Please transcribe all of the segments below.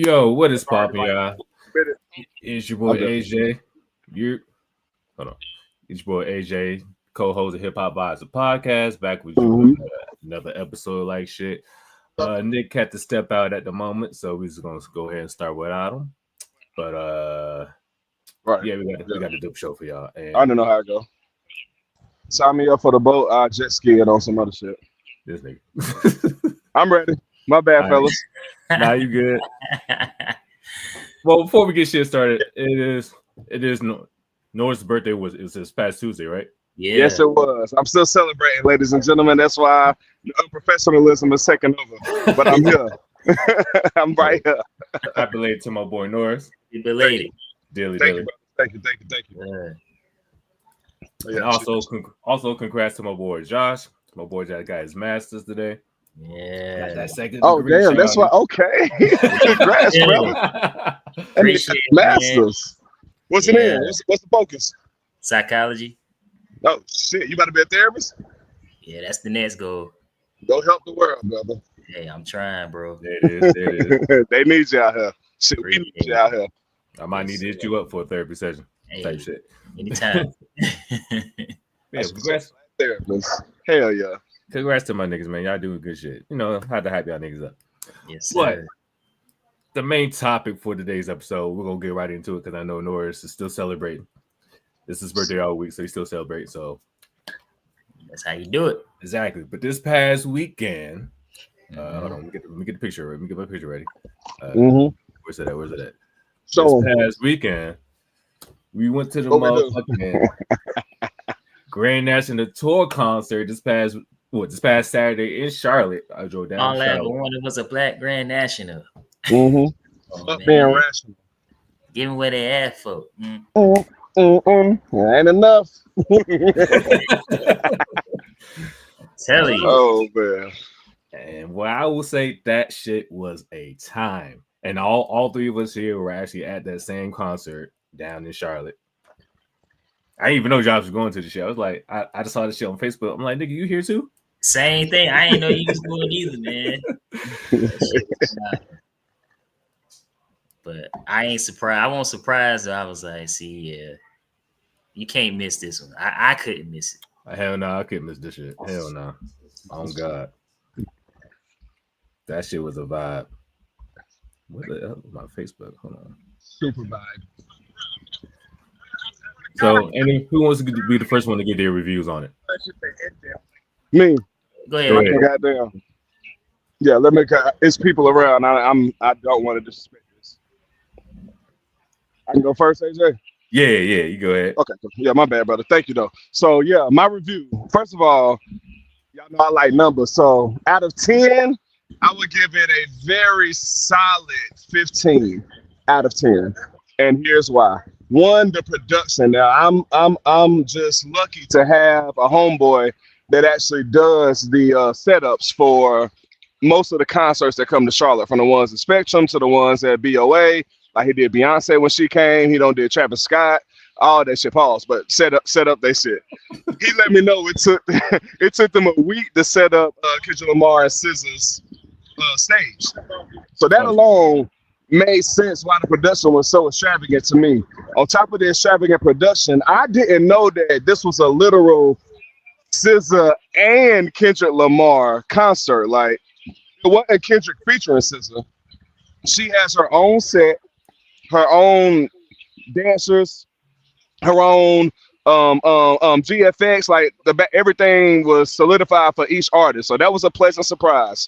Yo, what is poppin', y'all? It's your boy AJ. Hold on. It's your boy AJ, co-host of Hip Hop Vibes, a podcast. Back with you with another episode like shit. Nick had to step out at the moment, so we're just gonna go ahead and start without him. But yeah, we got a dope show for y'all. And I don't know how it go. Sign me up for the boat. Jet skiing on some other shit. This nigga. I'm ready. My bad, fellas. Nah, you good. Well, before we get shit started, it is Noah's birthday was this past Tuesday, right? Yeah. Yes, it was. I'm still celebrating, ladies and gentlemen. That's why the unprofessionalism is taking over. But I'm here. I'm right here. Happy belated to my boy Norris. You belated. Daily. Thank you. Yeah. And also congrats to my boy Josh. My boy Josh got his masters today. Yeah. Got that second degree, damn, that's why. Okay. Congrats, brother. Appreciate it, masters. Man. What's it in? What's the focus? Psychology. Oh shit! You about to be a therapist? Yeah, that's the next goal. Go help the world, brother. Hey, I'm trying, bro. There it is. They need you out here. Shit, we need you out here. I might need to hit you up for a therapy session. Type shit. Anytime. Yeah, congrats. Therapist. Hell yeah. Congrats to my niggas, man. Y'all doing good shit. You know, had to hype y'all niggas up. Yes, sir. But the main topic for today's episode, we're gonna get right into it because I know Norris is still celebrating. This is his birthday all week, so he's still celebrating. So that's how you do it. Exactly. But this past weekend, hold on, let me get the picture ready. Let me get my picture ready. Where's it at? So this past weekend, we went to the motherfucking Grand National Tour concert this past Saturday in Charlotte. I drove down. All that one was a Black Grand National. Being rational. Give them where they at for. Ain't enough. Tell you. Oh man. And what I will say, that shit was a time. And all three of us here were actually at that same concert down in Charlotte. I didn't even know Josh was going to the show. I was like, I just saw the shit on Facebook. I'm like, nigga, you here too? Same thing. I ain't know you was going either, man. But I ain't surprised. I wasn't surprised. I was like, see, yeah, you can't miss this one. I couldn't miss it. Hell no, I couldn't miss this shit. Hell no. Oh God. That shit was a vibe. What the hell? My Facebook. Hold on. Super vibe. So, who wants to be the first one to get their reviews on it? Me. Go ahead. Goddamn. Yeah, let me. It's people around. I don't want to disrespect this. I can go first, AJ. Yeah. You go ahead. Okay. Yeah, my bad, brother. Thank you, though. So yeah, my review. First of all, y'all know I like numbers. So out of 10, I would give it a very solid 15 out of 10, and here's why. One, the production. Now, I'm just lucky to have a homeboy that actually does the setups for most of the concerts that come to Charlotte, from the ones at Spectrum to the ones at BOA. Like he did Beyonce when she came. He did Travis Scott. All that shit. Pause. But set up they shit. He let me know it took them a week to set up Kendrick Lamar SZA's stage. So that alone made sense why the production was so extravagant to me. On top of the extravagant production, I didn't know that this was a literal SZA and Kendrick Lamar concert. Like, it wasn't Kendrick featuring SZA. She has her own set, her own dancers, her own GFX. Like everything was solidified for each artist. So that was a pleasant surprise.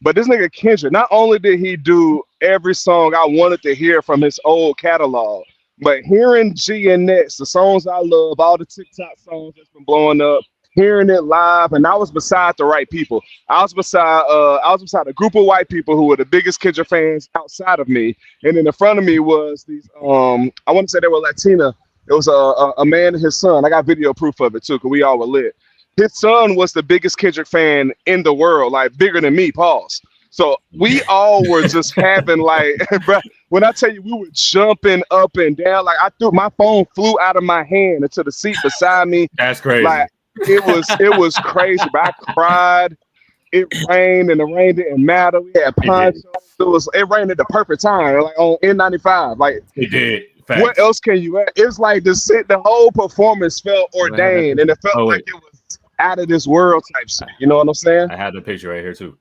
But this nigga Kendrick, not only did he do every song I wanted to hear from his old catalog, but hearing GNX, the songs I love, all the TikTok songs that's been blowing up, hearing it live, and I was beside the right people. I was beside a group of white people who were the biggest Kendrick fans outside of me, and in the front of me was these I want to say they were Latina. It was a man and his son. I got video proof of it too, because we all were lit. His son was the biggest Kendrick fan in the world, like bigger than me, pause. So we all were just having like, bro, when I tell you we were jumping up and down, like my phone flew out of my hand into the seat beside me. That's crazy. Like it was crazy, but I cried. it rained and the rain didn't matter. We had ponchos. It rained at the perfect time, like on N95. Like it did. Facts. What else can you add? It's like the whole performance felt ordained, and it felt like it was out of this world type shit. You know what I'm saying? I have the picture right here too.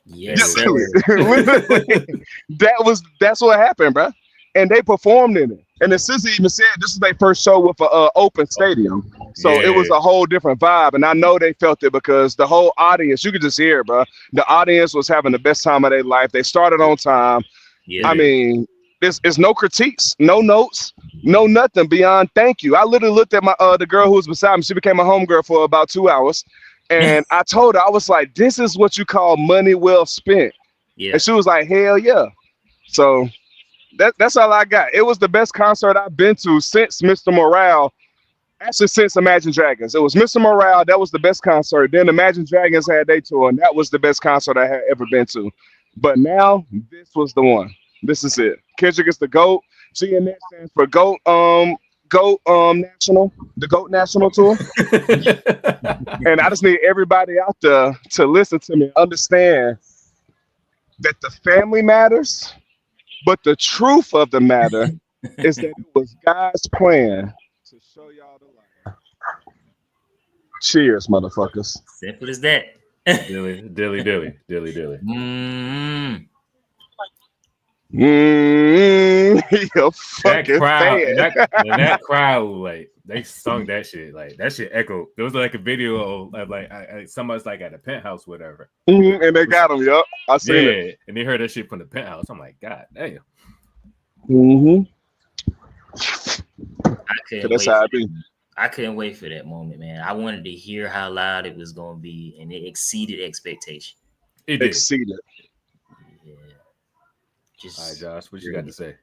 Yes, that's what happened, bro. And they performed in it. And the SZA even said this is their first show with an open stadium. So it was a whole different vibe. And I know they felt it because the whole audience, you could just hear it, bro. The audience was having the best time of their life. They started on time. Yeah. I mean, it's no critiques, no notes, no nothing beyond thank you. I literally looked at my the girl who was beside me. She became a homegirl for about 2 hours. And I told her, I was like, this is what you call money well spent. Yeah. And she was like, hell yeah. So that's all I got. It was the best concert I've been to since Mr. Morale. Actually, since Imagine Dragons. It was Mr. Morale. That was the best concert. Then Imagine Dragons had their tour, and that was the best concert I had ever been to. But now, this was the one. This is it. Kendrick is the GOAT. GNX stands for GOAT National. The GOAT National Tour. And I just need everybody out there to listen to me, understand that the family matters. But the truth of the matter is that it was God's plan to show y'all the light. Cheers, motherfuckers. Simple as that. Dilly. You're fucking that crowd, like they sung that shit, like that shit echoed. There was like a video of like somebody's like at a penthouse, whatever, and they got them. Yup, I seen it. And they heard that shit from the penthouse. I'm like, God damn. I couldn't wait for that moment, man. I wanted to hear how loud it was gonna be, and it exceeded expectation. It exceeded. Yeah. All right, Josh, what you got to say?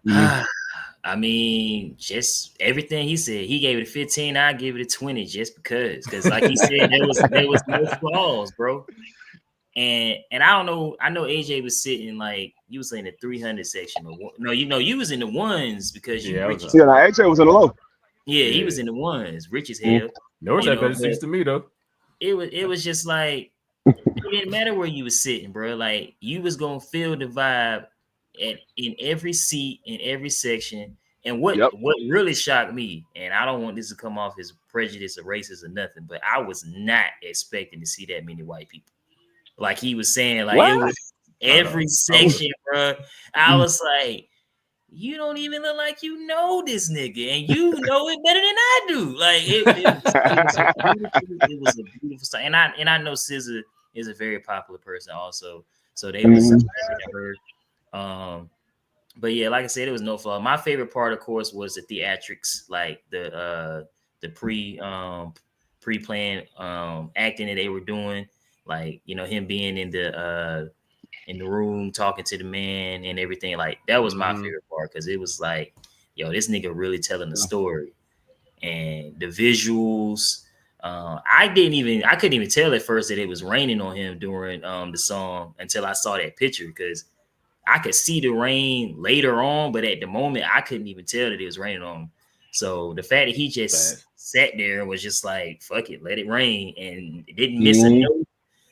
I mean, just everything he said. He gave it a 15. I give it a 20 just because like he said, there was no flaws, bro. And I don't know. I know AJ was sitting like you was in the 300 section or no, you was in the ones because you rich. AJ was in the low. Yeah, he was in the ones, rich as hell. No, that better seems to me though. It was just like it didn't matter where you was sitting, bro. Like you was gonna feel the vibe in every seat, in every section. And what really shocked me, and I don't want this to come off as prejudice or racist or nothing, but I was not expecting to see that many white people. Like he was saying, like it was every section, bro. I was like, you don't even look like you know this nigga, and you know it better than I do. Like it was a beautiful song. And I know SZA is a very popular person also, so they was heard. But yeah, like I said, it was no flaw. My favorite part, of course, was the theatrics, like the pre-planned acting that they were doing, like him being in the room talking to the man and everything. Like that was my favorite part because it was like, yo, this nigga really telling the story, and the visuals. I couldn't even tell at first that it was raining on him during the song until I saw that picture because I could see the rain later on, but at the moment I couldn't even tell that it was raining on him. So the fact that he just sat there and was just like, fuck it, let it rain, and didn't miss a note.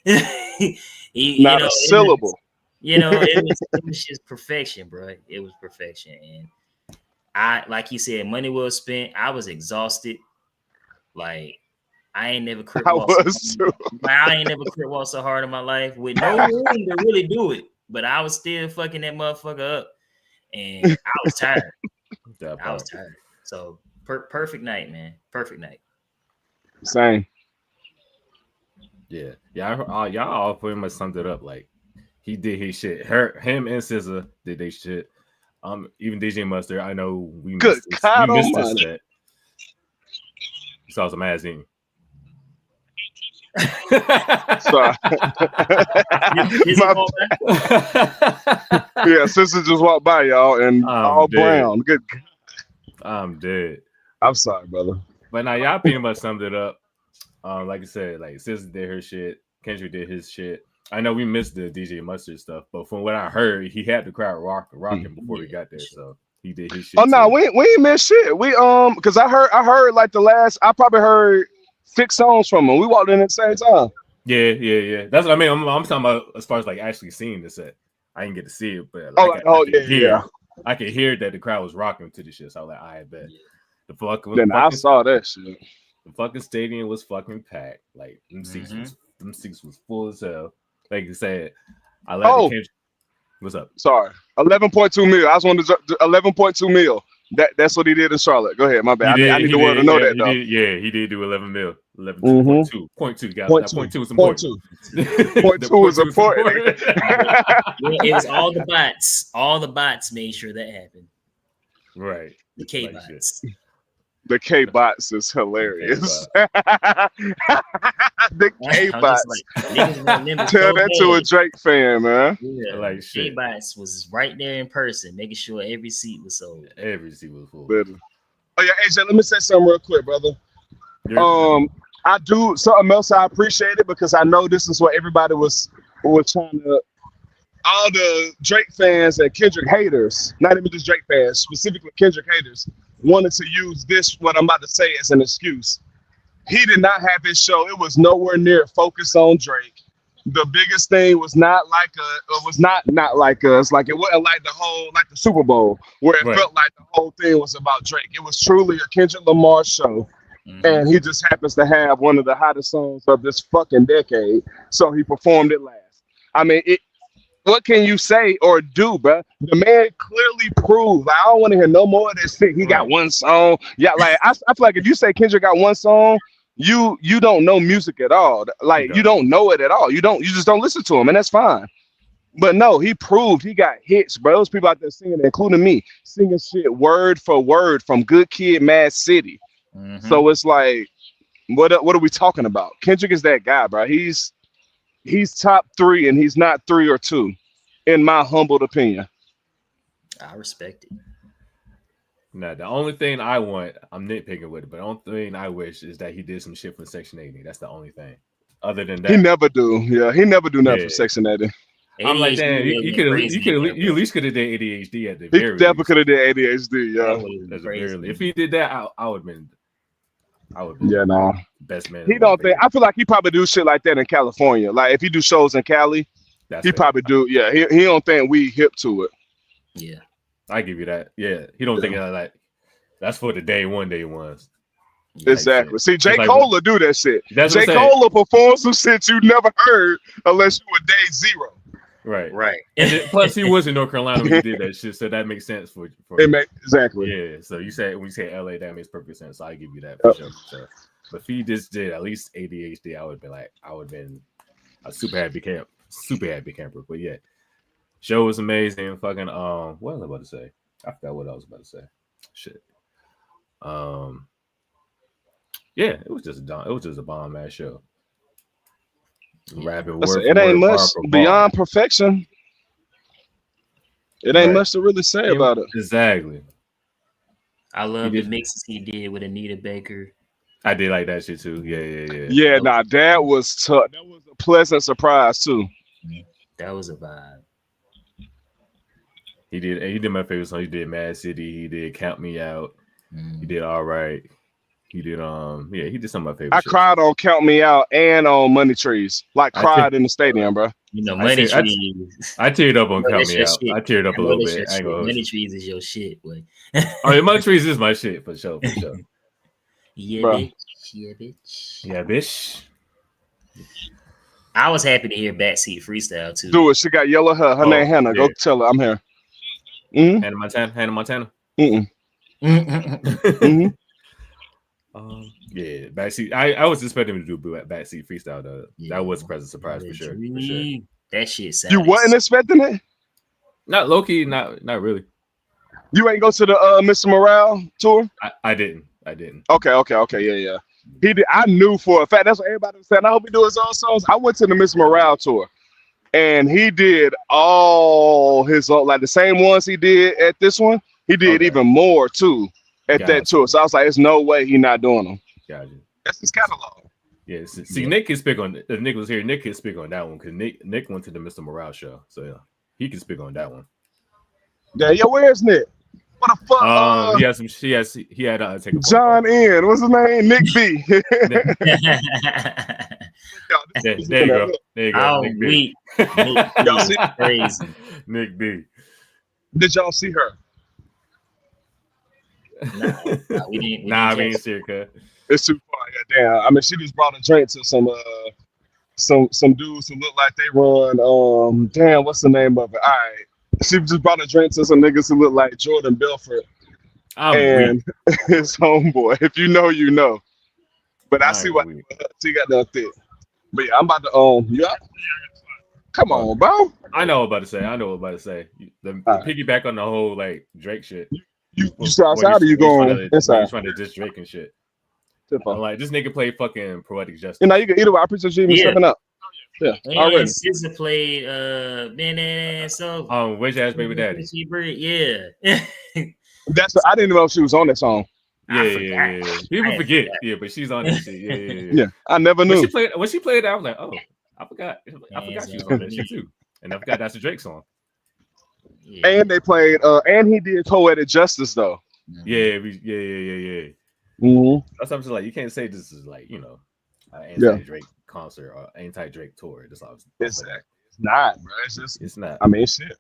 Not a syllable. It was just perfection, bro. It was perfection. And I, like you said, money well spent. I was exhausted. Like, I ain't never crip walked so hard in my life with no room to really do it. But I was still fucking that motherfucker up, and I was tired. I was tired. So perfect night, man. Perfect night. Same. Yeah. Y'all all pretty much summed it up. Like he did his shit. Him and SZA did their shit. Even DJ Mustard. I know we missed this set. Saw some ass in. Sorry. Yeah, sister just walked by y'all and all dead. Brown. Good. I'm dead. I'm sorry, brother. But now y'all pretty much summed it up. Like I said, like SZA did her shit, Kendrick did his shit. I know we missed the DJ Mustard stuff, but from what I heard, he had the crowd rocking before we got there, so he did his shit. Oh no, we ain't missed shit. We because I heard like I probably heard 6 songs from him. We walked in at the same time. Yeah. That's what I mean. I'm talking about as far as like actually seeing the set. I didn't get to see it, but I could hear that the crowd was rocking to the shit. So I was like, I bet the fucking. I saw that shit. The fucking stadium was fucking packed. Like them seats was full as hell. Like you said, I let the Kendrick. What's up? Sorry, 11.2 mil. I was on the 11.2 mil. That's what he did in Charlotte. Go ahead, my bad. I need the world to know that though. He did do 11 mil. 11.2. Point two, guys. Point two is important. Point two is important. It was all the bots. All the bots made sure that happened. Right. The K bots. The K bots is hilarious. The K bots. Tell that to a Drake fan, man. Yeah, like K bots was right there in person, making sure every seat was sold. Every seat was full. Oh yeah, AJ, let me say something real quick, brother. I do something else. I appreciate it because I know this is what everybody was trying to. All the Drake fans and Kendrick haters, not even just Drake fans, specifically Kendrick haters, wanted to use this, what I'm about to say, as an excuse. He did not have his show. It was nowhere near focused on Drake. The biggest thing was not like us. Like it wasn't like the Super Bowl where it felt like the whole thing was about Drake. It was truly a Kendrick Lamar show. And he just happens to have one of the hottest songs of this fucking decade. So he performed it last. I mean, what can you say or do, bro? The man clearly proved. Like, I don't want to hear no more of this shit. He got one song. Yeah, like I feel like if you say Kendrick got one song, you don't know music at all. Like you don't know it at all. You just don't listen to him, and that's fine. But no, he proved he got hits, bro. Those people out there singing, including me, singing shit word for word from Good Kid, Mad City. So it's like, what are we talking about? Kendrick is that guy, bro. He's top 3 and he's not 3 or 2, in my humbled opinion. I respect it. Nah, the only thing I want, I'm nitpicking with it, but the only thing I wish is that he did some shit for Section 80. That's the only thing. Other than that, he never do. Yeah, he never do nothing for Section 80. I'm like, damn, you at least could have did ADHD at the very least. He definitely could have did ADHD. Yeah, if he did that, I would have been. Best man. He don't think. I feel like he probably do shit like that in California. Like if he do shows in Cali, he probably do. Yeah, he don't think we hip to it. Yeah, I give you that. Yeah, he don't think like that's for the day ones. Exactly. See, J. Cole will do that shit. J. Cole will perform some shit you never heard unless you were day 0. Right. And then, plus, he was in North Carolina when he did that shit, so that makes sense for exactly. Yeah. So when you say LA, that makes perfect sense. So I give you that for sure. So, but if he just did at least ADHD, I would have been a super happy camper. But yeah, show was amazing. Fucking what was I about to say? I forgot what I was about to say. Shit. Yeah, it was just a bomb ass show. Rapping word it ain't much beyond perfection. It ain't much to really say about it. Exactly. I love the mixes he did with Anita Baker. I did like that shit too. Yeah. Yeah, that was tough. That was a pleasant surprise too. That was a vibe. He did my favorite song. He did Mad City. He did Count Me Out. He did All Right. He did he did some of my favorite. I cried on Count Me Out and on Money Trees. Like cried in the stadium, bro. You know, Money Trees. I teared up on Count Me Out. I teared up a little bit. Money Trees is your shit, boy. Money Trees is my shit for sure. Yeah, bro. Bitch. Yeah, bitch. I was happy to hear Backseat Freestyle too. Do it. She got yellow hair. Her name Hannah. Go tell her I'm here. Hannah Montana. Yeah, Backseat. I was expecting him to do Backseat Freestyle though. Yeah, that was a pleasant surprise for sure. That shit sounded. You wasn't expecting it? Not low key, not really. You ain't go to the Mr. Morale tour? I didn't. Okay, yeah. He did. I knew for a fact. That's what everybody was saying. I hope he do his own songs. I went to the Mr. Morale tour, and he did all his own, like the same ones he did at this one. He did even more too at that tour. So I was like, "There's no way he's not doing them." Gotcha. That's his catalog. Yeah. See, Nick can speak on. If Nick was here, Nick can speak on that one because Nick went to the Mr. Morale show, so yeah, he can speak on that one. Yeah. Where's Nick? What the fuck? He had some. He had take a John N. What's his name? Nick B. Yo, There you go. There you go. Oh, Nick B. Y'all see? Crazy. Nick B. Did y'all see her? Nah, we didn't. Nah, we ain't see her, cuz. It's too far. Yeah, damn. I mean, she just brought a drink to some dudes who look like they run. Damn, what's the name of it? All right. She just brought a drink to some niggas who look like Jordan Belfort. And his homeboy. If you know, you know. But I see what she got done thick. But yeah, I'm about to yeah. Come on, bro. I know what I'm about to say. The piggyback on the whole like Drake shit. You still outside or you going inside? You trying to diss Drake and shit. Like this nigga played fucking Poetic Justice. You know, you can either way. I appreciate you even stepping up. Yeah. And SZA played Man so Which Ass Baby Daddy. Yeah. I didn't know if she was on that song. Yeah. People forget. Yeah, but she's on that shit. Yeah. I never knew. When she played that, I was like, oh, I forgot she was on that shit too. And I forgot that's a Drake song. Yeah. And they played and he did Poetic Justice though. Yeah. Mm-hmm. That's something like you can't say this is like, you know, an anti-Drake concert or anti-Drake tour. It's not, bro. It's not. I mean, shit.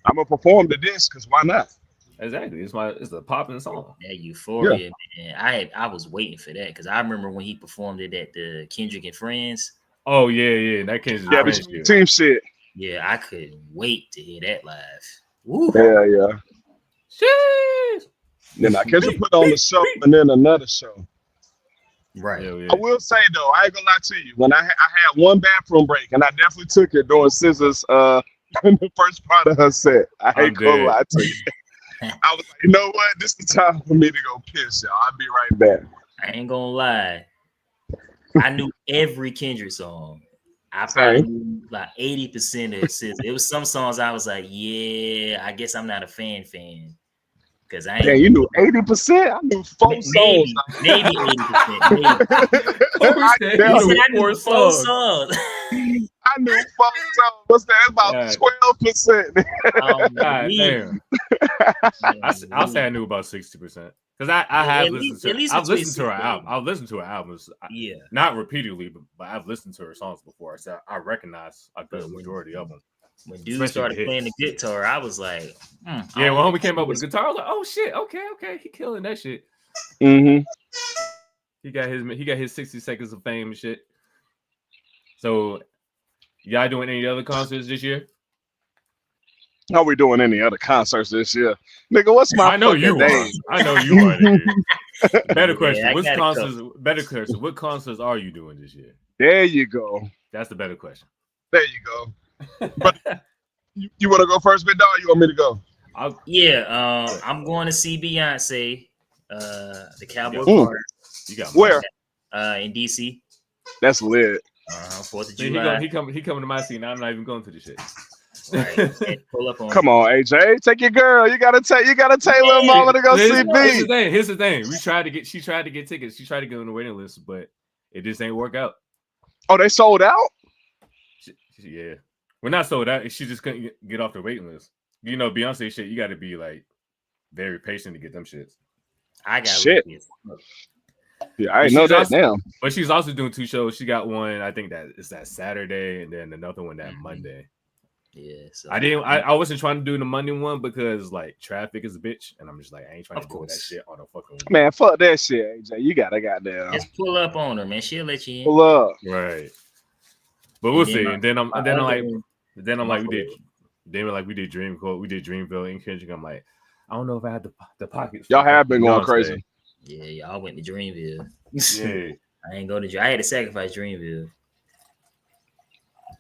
I'm gonna perform to this because why not? Exactly. It's a popping song. That Euphoria, man. I was waiting for that because I remember when he performed it at the Kendrick and Friends. Oh yeah. That Kendrick and Friends team shit. Yeah, I couldn't wait to hear that live. Woo. Yeah. Shit. Then I Kendrick put on the show and then another show. Right. Yeah. I will say though, I ain't gonna lie to you. When I had one bathroom break, and I definitely took it during SZA's in the first part of her set. I ain't gonna lie to you. I was like, you know what? This is the time for me to go piss, y'all. I'll be right back. I ain't gonna lie. I knew every Kendrick song. I probably knew like 80% of SZA. It was some songs I was like, yeah, I guess I'm not a fan. Because I ain't. Yeah, you knew 80%? I knew 4 songs. Maybe 80%. Maybe. I knew 4 songs. I knew 4 songs. What's that? About 12%. Oh, God damn. I'll say I knew about 60%. Because I have listened to I've listened to her album. I've listened to her albums. Not repeatedly, but I've listened to her songs before. So I recognize a good majority of them. When dude started playing the guitar, I was like, when homie came up with the guitar, I was like, oh shit, okay, he killing that shit. Mm-hmm. He got his 60 seconds of fame and shit. So, y'all doing any other concerts this year? Are we doing any other concerts this year? Nigga, what's my I know you name? are. Nigga. Better question. What concerts are you doing this year? There you go. That's the better question. There you go. But you want to go first, big dog? Or you want me to go? I'm going to see Beyonce, the Cowboy Carter. You got where? In DC. That's lit. 4th of July. He coming to my scene. I'm not even going to the shit. Right. Pull up on. Come on, AJ, take your girl. You gotta take little mama to go see B. Here's the thing. She tried to get tickets. She tried to get on the waiting list, but it just ain't work out. Oh, they sold out? Yeah. We're not sold out. She just couldn't get off the waiting list. You know, Beyonce shit, you got to be like very patient to get them shits. I got shit. Yeah, I know that now. But she's also doing 2 shows. She got one, I think that it's that Saturday, and then another one that Monday. Yeah. So I wasn't trying to do the Monday one because like traffic is a bitch, and I'm just like I ain't trying to do that shit on a fucking weekend. Man, fuck that shit, AJ. You gotta goddamn. Just pull up on her, man. She'll let you in. Pull up. Right. But we'll see. And then I'm like we did Dreamville, and Kendrick. I'm like, I don't know if I had the pockets. Y'all have been going crazy. Yeah, y'all went to Dreamville. Yeah. I ain't go to. I had to sacrifice Dreamville.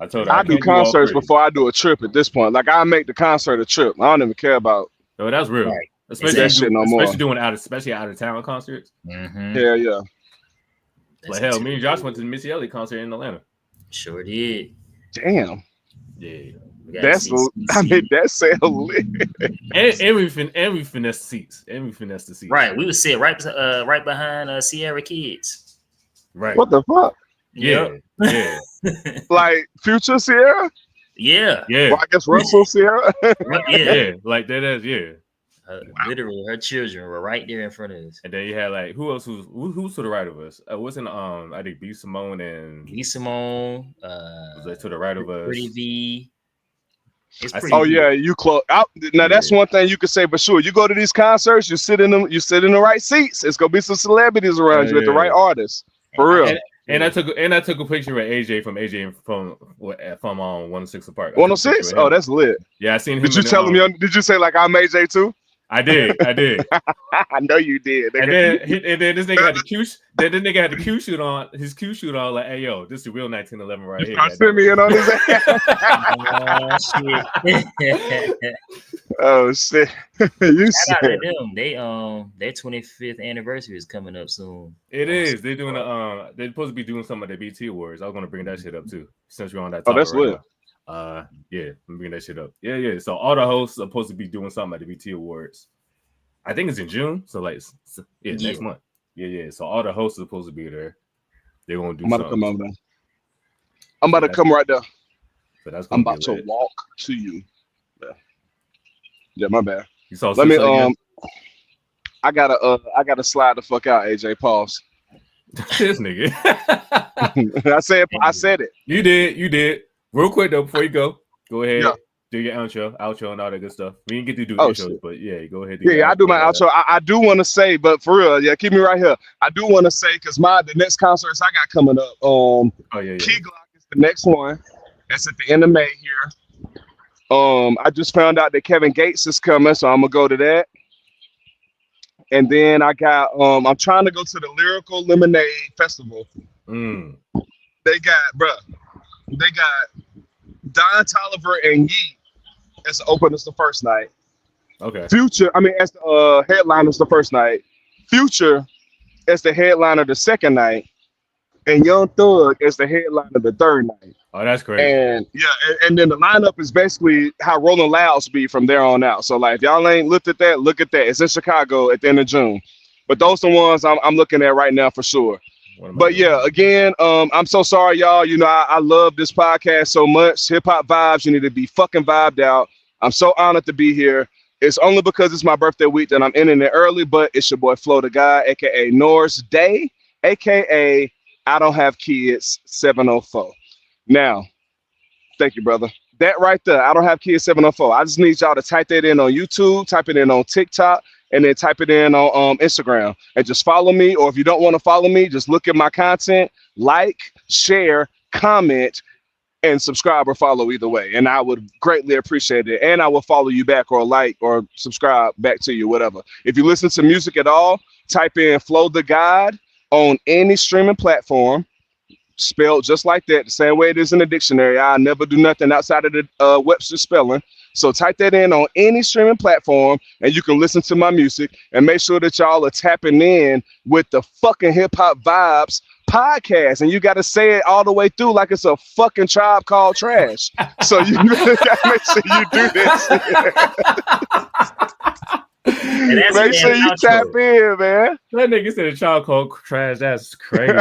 I told her I do concerts before I do a trip at this point. Like I make the concert a trip. I don't even care about. No, that's real. Right. Especially doing out of town concerts. Mm-hmm. Yeah. Like hell, me and Josh went to the Missy Elliott concert in Atlanta. Sure did. Damn. Yeah. That's sound lit. and we finessed seats. The seats. Right. We would sit right behind Sierra Kids. Right. What the fuck? Yeah. Like Future Sierra? Yeah. Well, I guess Russell Sierra. Yeah. Like that is Literally, her children were right there in front of us. And then you had like who's to the right of us? Wasn't I think B Simone and B Simone was that to the right of us? Pretty V. It's pretty yeah, you close out. Now that's one thing you could say for sure. You go to these concerts, you sit in the right seats. It's gonna be some celebrities around you with the right artists. For real. And I took a picture with AJ from 106 Park. 106? Oh, that's lit. Yeah, I seen him. Did you tell him? Did you say like I'm AJ too? I did. I know you did. And then this nigga had the Q. Then this nigga had the Q shoot on. His Q shoot on. Like, hey yo, this is the real 1911 right here. Send me in on his Oh shit! You shout out to them. Their 25th anniversary is coming up soon. It is. They're doing they're supposed to be doing some of the BT Awards. I was gonna bring that shit up too. Since we're on that. Oh, that's lit. Yeah, let me bring that shit up. Yeah. So all the hosts are supposed to be doing something at the BT Awards. I think it's in June. So like, next month. Yeah. So all the hosts are supposed to be there. They're gonna do. I'm about to come over there. I'm about to come right there. So that's I'm about to walk to you. Yeah, my bad. You saw. Let me I gotta slide the fuck out, AJ. Pause. This nigga. I said it. You did. Real quick though, before you go ahead, do your outro, and all that good stuff. We didn't get to do intros, shit. But yeah, go ahead. I do my outro. I do want to say, but for real, keep me right here. I do want to say because the next concerts I got coming up. Key Glock is the next one. That's at the end of May here. I just found out that Kevin Gates is coming, so I'm gonna go to that. And then I got I'm trying to go to the Lyrical Lemonade Festival. They got Don Toliver and Yeet as the openers the first night. Okay. Future, as the headliners the first night. Future as the headliner the second night. And Young Thug as the headliner the third night. Oh, that's great. And and then the lineup is basically how Rolling Louds be from there on out. So like if y'all ain't looked at that, look at that. It's in Chicago at the end of June. But those are the ones I'm looking at right now for sure. But yeah, again, I'm so sorry, y'all. You know, I love this podcast so much. Hip Hop Vibes, you need to be fucking vibed out. I'm so honored to be here. It's only because it's my birthday week that I'm ending it early, but it's your boy Flo the Guy, aka Norris Day, aka I Don't Have Kids 704. Now, thank you, brother. That right there, I Don't Have Kids 704. I just need y'all to type that in on YouTube, type it in on TikTok, and then type it in on Instagram and just follow me. Or if you don't want to follow me, just look at my content, like, share, comment, and subscribe or follow either way. And I would greatly appreciate it. And I will follow you back or like or subscribe back to you, whatever. If you listen to music at all, type in Flo the Guide on any streaming platform, spelled just like that, the same way it is in the dictionary. I never do nothing outside of the Webster spelling. So type that in on any streaming platform and you can listen to my music and make sure that y'all are tapping in with the fucking Hip Hop Vibes podcast. And you got to say it all the way through like it's a fucking Tribe Called Trash. So you really got to make sure you do this. Make sure you tap in, man. That nigga said a Tribe Called Trash. That's crazy.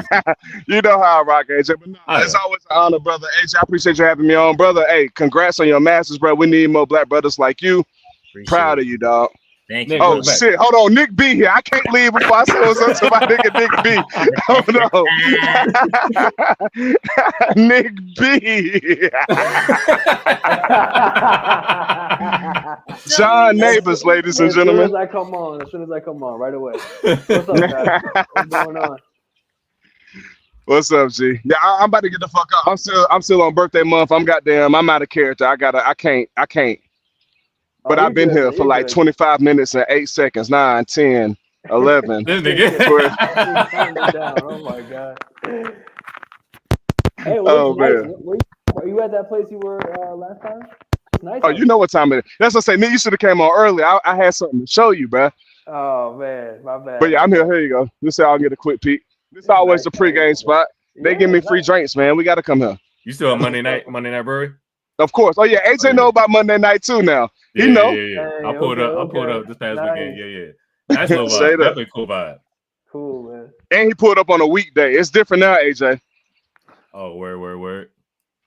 You know how I rock, AJ. But no, it's always an honor, brother. AJ, I appreciate you having me on, brother. Hey, congrats on your masters, bro. We need more black brothers like you. Proud of you, dog. Thank you. Oh shit! Hold on, Nick B here. I can't leave before I say what's up to my nigga Nick B. Hold on, Nick B. John Neighbors, ladies and gentlemen. As soon as I come on, right away. What's up, guys? What's going on? What's up, G? Yeah, I'm about to get the fuck up. I'm still on birthday month. I'm out of character. I can't. But I've been here for like 25 minutes and 8 seconds, 9, 10, 11. Oh my God. Hey, man. Were you at that place you were last time? Nice. Oh, you know what time it is. That's what I say. Nick, you should have came on early. I had something to show you, bro. Oh, man. My bad. But yeah, I'm here. Here you go. This is how I'll get a quick peek. This is always the pregame spot. They give me free drinks, man. We got to come here. You still on Monday night brewery? Of course. Oh, yeah. AJ know about Monday night, too, now. Yeah, he know. Yeah. I pulled up this past weekend. Yeah. That's no vibe. Definitely cool vibe. Cool, man. And he pulled up on a weekday. It's different now, AJ. Oh, word.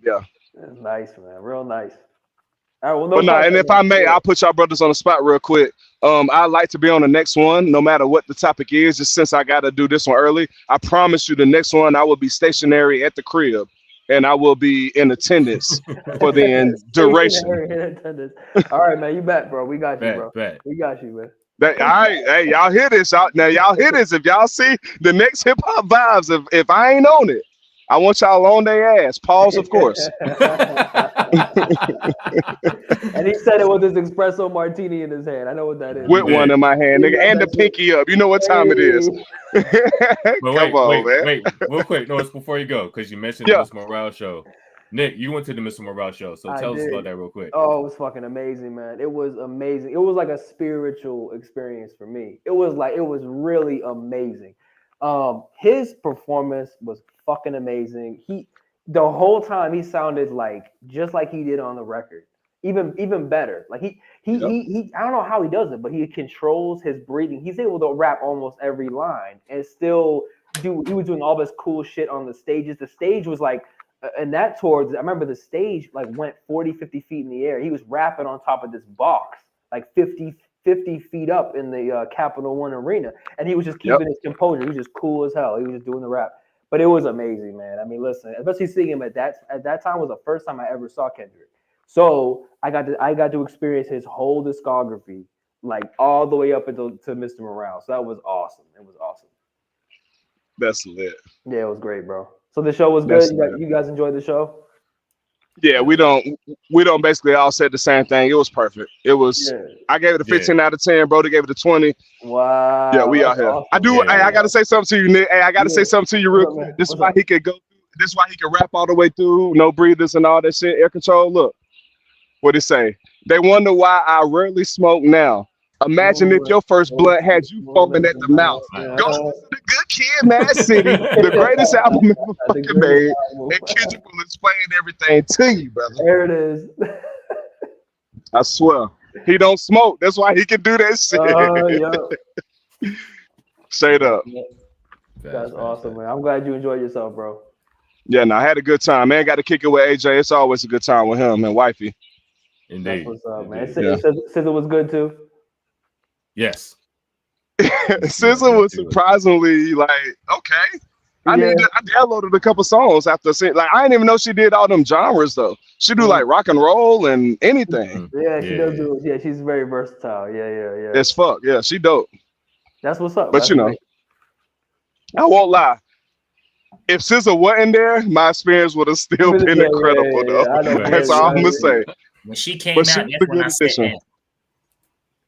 Yeah. That's nice, man. Real nice. All right, well, But no, and if I may, I'll put y'all brothers on the spot real quick. I'd like to be on the next one, no matter what the topic is. Just since I got to do this one early, I promise you, the next one I will be stationary at the crib, and I will be in attendance for the duration. All right, man, you bet, bro. We got you, bro. Bet. We got you, man. All right, hey, y'all hear this? Now y'all hear this? If y'all see the next hip hop vibes, if I ain't on it, I want y'all on their ass. Pause, of course. And he said it with his espresso martini in his hand. I know what that is. With one in my hand, nigga, and the pinky up. You know what time it is. Come on, man. Wait, real quick. No, it's before you go, because you mentioned the Mr. Morale show. Nick, you went to the Mr. Morale show, so tell us about that real quick. Oh, it was fucking amazing, man. It was amazing. It was like a spiritual experience for me. It was really amazing. His performance was fucking amazing. The whole time he sounded just like he did on the record, even better. Like he I don't know how he does it, but he controls his breathing. He's able to rap almost every line and still he was doing all this cool shit on the stages. The stage was like, and that tour, I remember the stage went 40, 50 feet in the air. He was rapping on top of this box, like 50 feet up in the Capital One Arena. And he was just keeping his composure. He was just cool as hell. He was just doing the rap. But it was amazing, man. I mean, listen, especially seeing him at that time was the first time I ever saw Kendrick. So I got to experience his whole discography, all the way up to Mr. Morale. So that was awesome. It was awesome. That's lit. Yeah, it was great, bro. So the show was good. You guys enjoyed the show? Yeah, we don't basically all said the same thing. It was perfect. It was. Yeah. I gave it a 15 out of 10. Brody gave it a 20. Wow. Yeah, we out here. Awesome. I do. Yeah, I gotta say something to you, Nick. Hey, I gotta say something to you real quick. This is why he could go. This is why he could rap all the way through, no breathers and all that shit, air control. Look, what it say? They wonder why I rarely smoke now. Imagine if your first blunt had you foaming at the mouth. Go listen to Good Kid, Mad City, the greatest album ever fucking made. And Kendrick will explain everything to you, brother. There it is. I swear. He don't smoke. That's why he can do that shit. Straight up. That's awesome, man. I'm glad you enjoyed yourself, bro. Yeah, no, I had a good time, man. Got to kick it with AJ. It's always a good time with him and wifey. Indeed. That's what's up, man. SZA was good too. Yes. SZA was surprisingly okay. I downloaded a couple songs after seeing. I didn't even know she did all them genres though. She do rock and roll and anything. Yeah, she does do. Yeah, she's very versatile. Yeah. As fuck. Yeah, she dope. That's what's up. But I won't lie. If SZA wasn't there, my experience would have still been incredible though. That's all I'm gonna say. When she came out, that's when I said.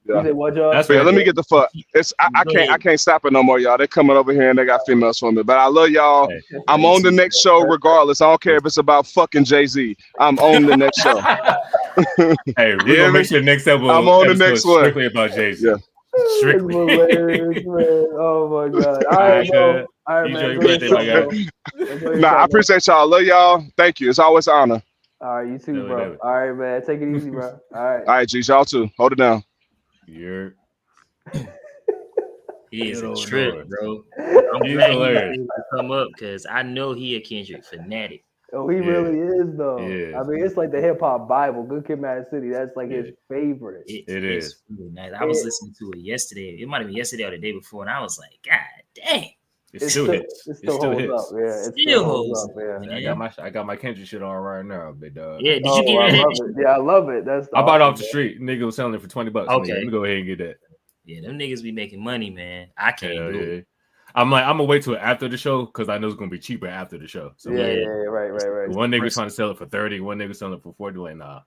Yeah. Let me get the fuck. I can't stop it no more, y'all. They're coming over here and they got females for me. But I love y'all. I'm on the next show regardless. I don't care if it's about fucking Jay-Z. I'm on the next show. Hey, we're gonna make sure the next episode. I'm on the next one. Strictly about Jay-Z. Yeah. Strictly. Oh my god. All right, bro. All right, man. Enjoy your birthday, my guy. Nah, I appreciate y'all. Love y'all. Thank you. It's always an honor. All right, you too, bro. All right, man. Take it easy, bro. All right, G's, y'all too. Hold it down. Yeah. He is a trip, bro. I'm glad he come up because I know he a Kendrick fanatic. Oh, he really is, though. Yeah. I mean, it's like the hip hop Bible. Good Kid, Mad City. That's like his favorite. It is. Really nice. I was listening to it yesterday. It might have been yesterday or the day before, and I was like, God dang. It still hits. It still holds up. Yeah, it still holds up. Yeah. I got my Kendrick shit on right now, big dog. Yeah, did you get it? Yeah, I love it. I bought it off the street. Nigga was selling it for $20. Okay, let me go ahead and get that. Yeah, them niggas be making money, man. I can't do it. I'm gonna wait till after the show because I know it's gonna be cheaper after the show. So right. One nigga trying to sell it for 30, one nigga selling it for 40. Like, nah,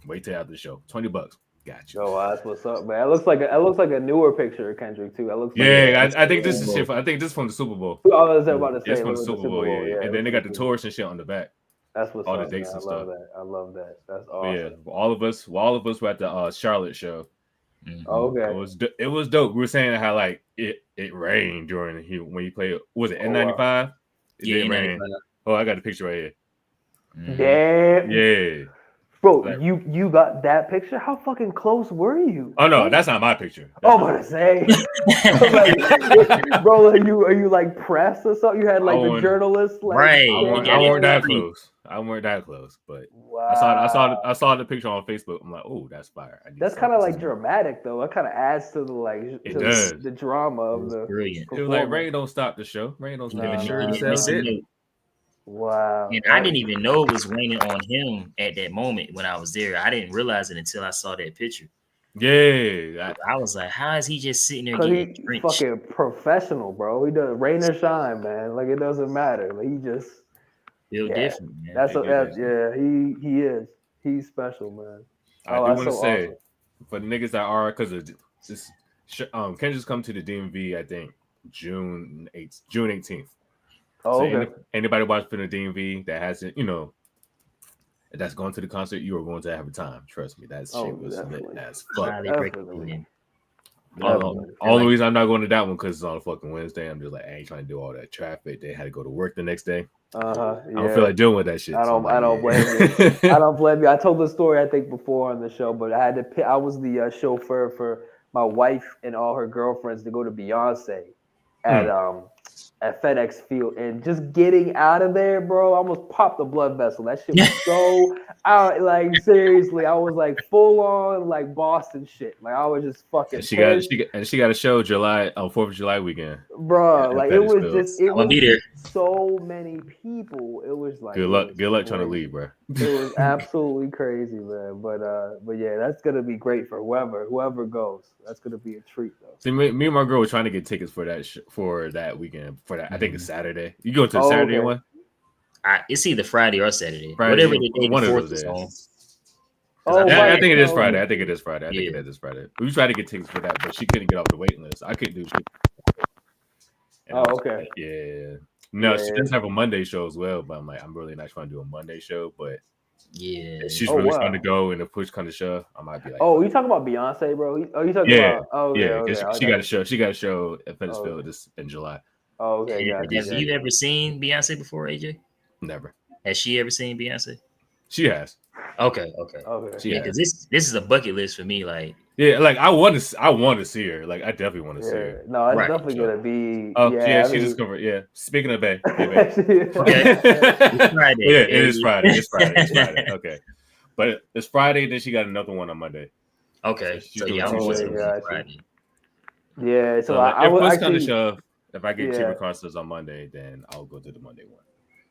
wait till after the show. $20. Got you. Oh, that's what's up, man. It looks like a newer picture of Kendrick too. I think this is shit. I think this is from the Super Bowl. I was about to say it's from the Super Bowl. Yeah. And then they got the tours and shit on the back. That's what's all up, the dates man. and stuff. I love that. That's awesome. Yeah, all of us were at the Charlotte show. Mm-hmm. Okay. It was dope. We were saying how it rained during when he played. Was it N95? Wow. It rained. Oh, I got the picture right here. Mm-hmm. Yeah. Bro, Like, you got that picture? How fucking close were you? oh no, that's not my picture. I'm about to say, like, bro, are you like pressed or something? You had like the journalist, like, right? I weren't that close. I weren't that close, but wow. I saw the picture on Facebook. I'm like, oh, that's fire. That's kind of like dramatic, though. That kind of adds to the the drama of the brilliant. It was like rain don't stop the show. Rain don't stop. Wow. And I didn't even know it was raining on him at that moment when I was there. I didn't realize it until I saw that picture. Yeah, I was like, how is he just sitting there Cause getting he's drenched? fucking professional, bro. He does rain or shine, man. Like it doesn't matter. Like he just feel different, man. He is. He's special, man. I do want to say for the niggas that are because of this, Kendrick's come to the DMV. I think June 18th. Oh, so okay. Anybody watching the DMV that hasn't, that's going to the concert, you are going to have a time. Trust me, that shit was lit as fuck. All the reason I'm not going to that one because it's on a fucking Wednesday. I'm just like, I ain't trying to do all that traffic. They had to go to work the next day. I don't feel like dealing with that shit. I don't blame you. I don't blame you. I told the story I think before on the show, but I had to pick. I was the chauffeur for my wife and all her girlfriends to go to Beyonce at FedEx Field, and just getting out of there, bro, I almost popped the blood vessel. That shit was so out. Like seriously, I was like full on like Boston shit. Like I was just fucking. She got a show on 4th of July weekend, bro. Like it was just it was be there. So many people. It was like good luck trying to leave, bro. It was absolutely crazy, man. But yeah, that's gonna be great for whoever goes. That's gonna be a treat, though. See, me and my girl were trying to get tickets for that weekend. For that, I think it's Saturday. You go to the Saturday one? It's either Friday or Saturday. Whatever the day before is on. I think it is Friday. I think it is Friday. We tried to get tickets for that, but she couldn't get off the wait list. I couldn't do shit. Okay. Yeah. No, she does have a Monday show as well, but I'm like, I'm really not trying to do a Monday show, but if she's really trying to go and a push kind of show, I might be like, you talking about Beyonce, bro? You talking about? Oh, she got a show. She got a show at Fitzfield this in July. Oh, okay. Have you ever seen Beyonce before, AJ? Never. Has she ever seen Beyonce? She has. Okay. Yeah, because this is a bucket list for me. Like, like I want to see her. Like, I definitely want to see her. No, it's definitely gonna be. Oh yeah, she just covered. Yeah. Speaking of Bay. Okay. It's Friday. Yeah, it is Friday. It's Friday. Okay, but it's Friday. Then she got another one on Monday. Okay, so yeah, I'm going to Friday. Yeah, so I was actually. If I get cheaper concerts on Monday, then I'll go to the Monday one.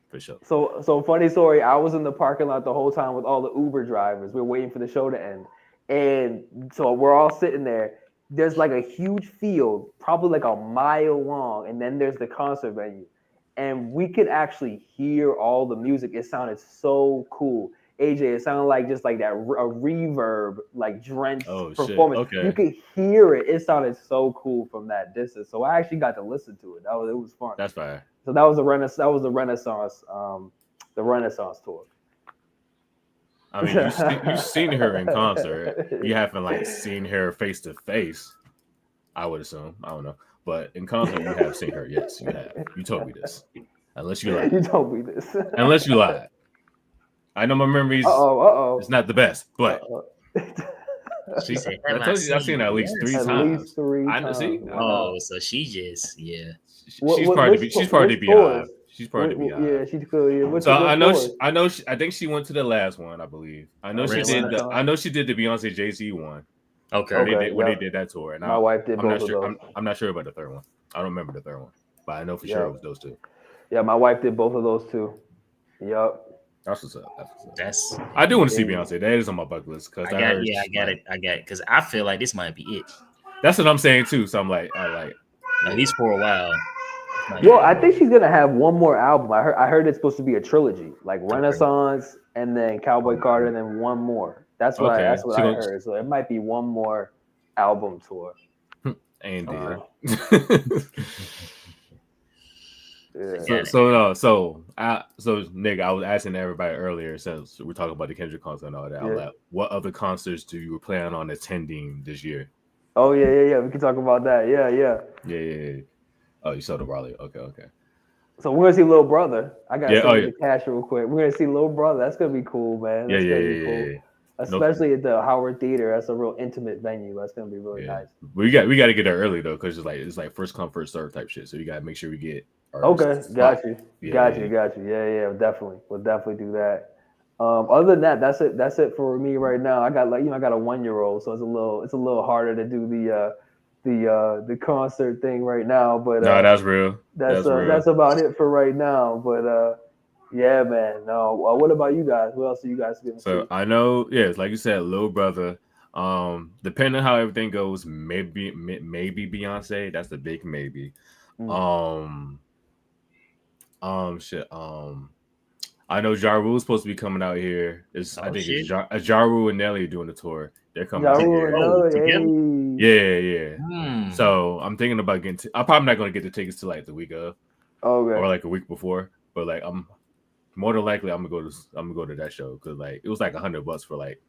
For sure. So funny story. I was in the parking lot the whole time with all the Uber drivers. We were waiting for the show to end, and so we're all sitting there. There's like a huge field, probably like a mile long, and then there's the concert venue, and we could actually hear all the music. It sounded so cool. AJ, it sounded like just like that a reverb, like drenched performance. Okay. You could hear it. It sounded so cool from that distance. So I actually got to listen to it. It was fun. That's fine. So that was the Renaissance tour. I mean, you've seen her in concert. You haven't like seen her face to face. I would assume. I don't know, but in concert, you have seen her. Yes, you have. You told me this. Unless you lied. You told me this. Unless you lied. I know my memories. It's not the best, but I've seen her at least 3 times. At least 3 times. I see. Oh, so she just She's part of the Beehive. She's part of the Beehive. Yeah, she's cool. Yeah. So I think she went to the last one. I believe. I know she did. I know she did the Beyonce Jay-Z one. Okay. When they did that tour, and my wife did both of those. I'm not sure about the third one. I don't remember the third one, but I know for sure it was those 2. Yeah, my wife did both of those too. Yup. That's what's up. I do want to see Beyonce. That is on my bucket list because I got it because I feel like this might be it. That's what I'm saying too. So I'm like, at least for a while. Well, I think she's gonna have one more album. I heard it's supposed to be a trilogy, like Renaissance and then Cowboy Carter and then one more. That's what I heard. So it might be one more album tour. And yeah. So Nick, I was asking everybody earlier since we're talking about the Kendrick concert and all that. Yeah. What other concerts do you plan on attending this year? Oh yeah. We can talk about that. Yeah. Oh, you saw the Raleigh. Okay. So we're gonna see Little Brother. I gotta Yeah, send the cash real quick. We're gonna see Little Brother. That's gonna be cool, man. That's gonna be cool. Yeah. Especially at the Howard Theater. That's a real intimate venue. That's gonna be really nice. We got to get there early though, because it's like first come first serve type shit. So you got to make sure we get. Okay, got you. Yeah, definitely. We'll definitely do that. Other than that, that's it. That's it for me right now. I got I got a 1-year-old, so it's a little harder to do the concert thing right now. But no, that's real. That's about it for right now. But yeah, man. No, what about you guys? What else are you guys gonna see? I know, it's like you said, Little Brother. Depending on how everything goes, maybe Beyonce. That's the big maybe. Shit. I know Ja Rule's supposed to be coming out here. It's Ja Rule and Nelly doing the tour. They're coming out here. Yeah. So I'm thinking about getting. I'm probably not going to get the tickets to like the week of, or like a week before. But like I'm more than likely I'm gonna go to that show because like it was like $100 for like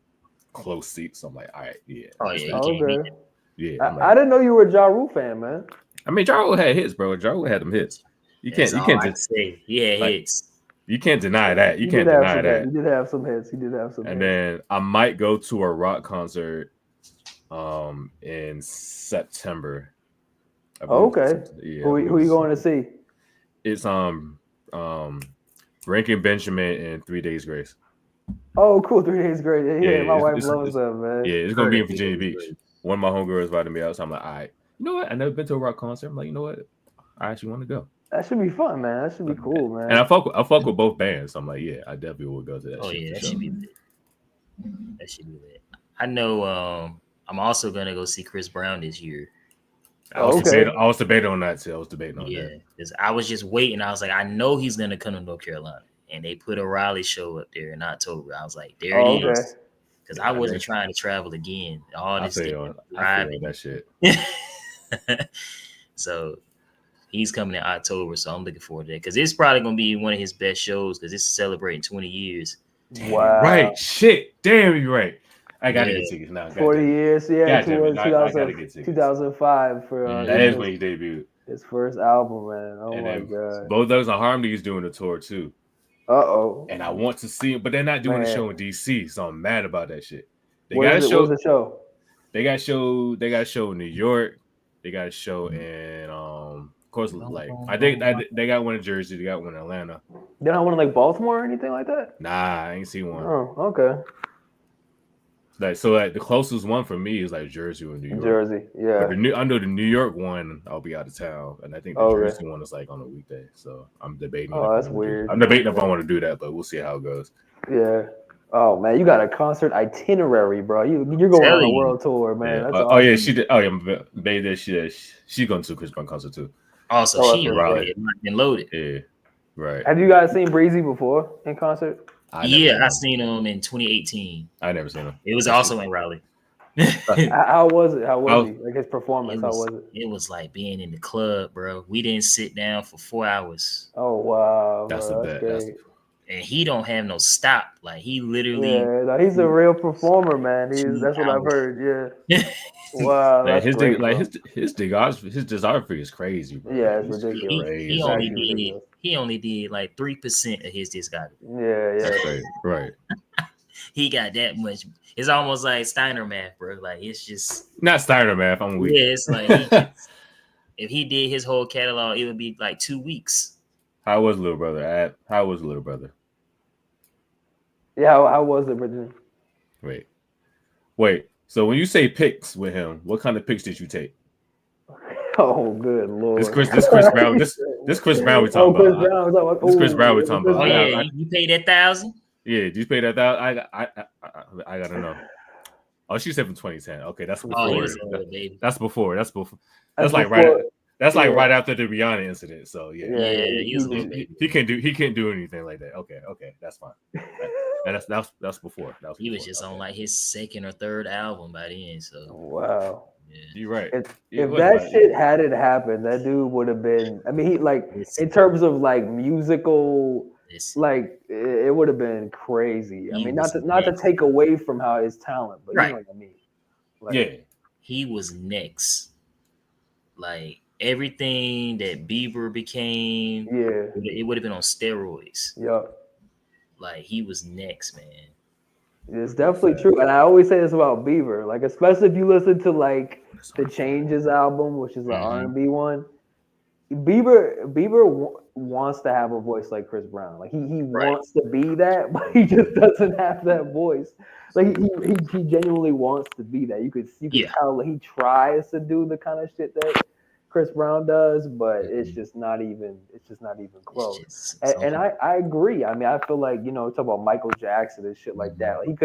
close seats. So I'm like, all right, yeah. Oh yeah. Okay. Yeah. I didn't know you were a Ja Rule fan, man. I mean, Ja Rule had hits, bro. Ja Rule had them hits. You can't just say hits. You can't deny that. You can't deny that. He did have some hits. And then I might go to a rock concert in September. Okay. Yeah. Who are you going to see? It's Rankin Benjamin and 3 Days Grace. Oh, cool. 3 Days Grace. Yeah, my wife loves them, man. Yeah, it's gonna be in Virginia Beach. One of my homegirls invited me out, so I'm like, all right. You know what? I never been to a rock concert. I'm like, you know what? I actually want to go. That should be fun, man. That should be cool, man. And I fuck with both bands. So I'm like, yeah, I definitely will go to that. Oh yeah, that should be lit. That should be lit. I know. I'm also gonna go see Chris Brown this year. I was debating on that too. Yeah, because I was just waiting. I was like, I know he's gonna come to North Carolina, and they put a Raleigh show up there in October. I was like, there it is. Because I wasn't trying to travel again. All this driving that shit. So he's coming in October, so I'm looking forward to that because it's probably gonna be one of his best shows because it's celebrating 20 years. Wow! Right? Shit! Damn, you're right. I gotta get tickets now. 40 years, yeah. 2005 for that is when he debuted. His first album, man. Oh my god! Both those and Harmony is doing a tour too. And I want to see him, but they're not doing a show in DC, so I'm mad about that shit. They got a show. The show? They got a show in New York. They got a show in of course, like I think they got one in Jersey. They got one in Atlanta. They don't have one in like Baltimore or anything like that? Nah, I ain't seen one. Oh, okay. Like the closest one for me is like Jersey or New York. Jersey, yeah. But I know the New York one, I'll be out of town, and I think the Jersey one is like on a weekday. So I'm debating. Oh, that's weird. I'm debating if I want to do that, but we'll see how it goes. Yeah. Oh man, you got a concert itinerary, bro. You're going on a world tour, man. Yeah. That's awesome. Oh yeah, she did. Oh yeah, baby, she's going to a Chris Brown concert too. Also, she already been loaded. Yeah, right. Have you guys seen Breezy before in concert? I seen him in 2018. I never seen him. It was also in Raleigh. How was it? How was he? Like his performance? How was it? It was like being in the club, bro. We didn't sit down for 4 hours. Oh wow, that's the best. And he don't have no stop. Like he literally. Yeah, no, he's a real performer, man. That's what I've heard. Yeah. Wow. Like his discography is crazy, bro. Yeah, it's ridiculous. He only did like 3% of his discography. Yeah. That's right. He got that much. It's almost like Steiner math, bro. Like it's just not Steiner math. I'm weak. Yeah, it's like if he did his whole catalog, it would be like 2 weeks. How was Little Brother? How was Little Brother? Yeah, how was it, Virginia? Wait. So when you say picks with him, what kind of picks did you take? Oh, good lord! This Chris Brown. This Chris Brown we talking about. This Chris Brown we talking about. Oh yeah, you paid that $1,000. Yeah, did you pay that $1,000? I gotta know. Oh, she said from 2010. Okay, that's before. That's before. That's like right. That's like right after the Rihanna incident. So he can't do anything like that. Okay, that's fine. And that's before. He was just on like his second or third album by then. So wow, yeah. You're right. If that shit hadn't happened, that dude would have been. I mean, he like in terms of like musical, like it would have been crazy. I mean, not to take away from how his talent, but you know what I mean. He was next. Like everything that Bieber became, it would have been on steroids. Yeah. Like he was next, man. It's definitely true. And I always say this about Bieber, like especially if you listen to like the Changes album, which is an R&B one. Bieber wants to have a voice like Chris Brown. Like he wants to be that, but he just doesn't have that voice. Like he genuinely wants to be that. You could tell he tries to do the kind of shit that Chris Brown does, but it's just not even close. And I agree. I mean, I feel like, talk about Michael Jackson and shit like that. Like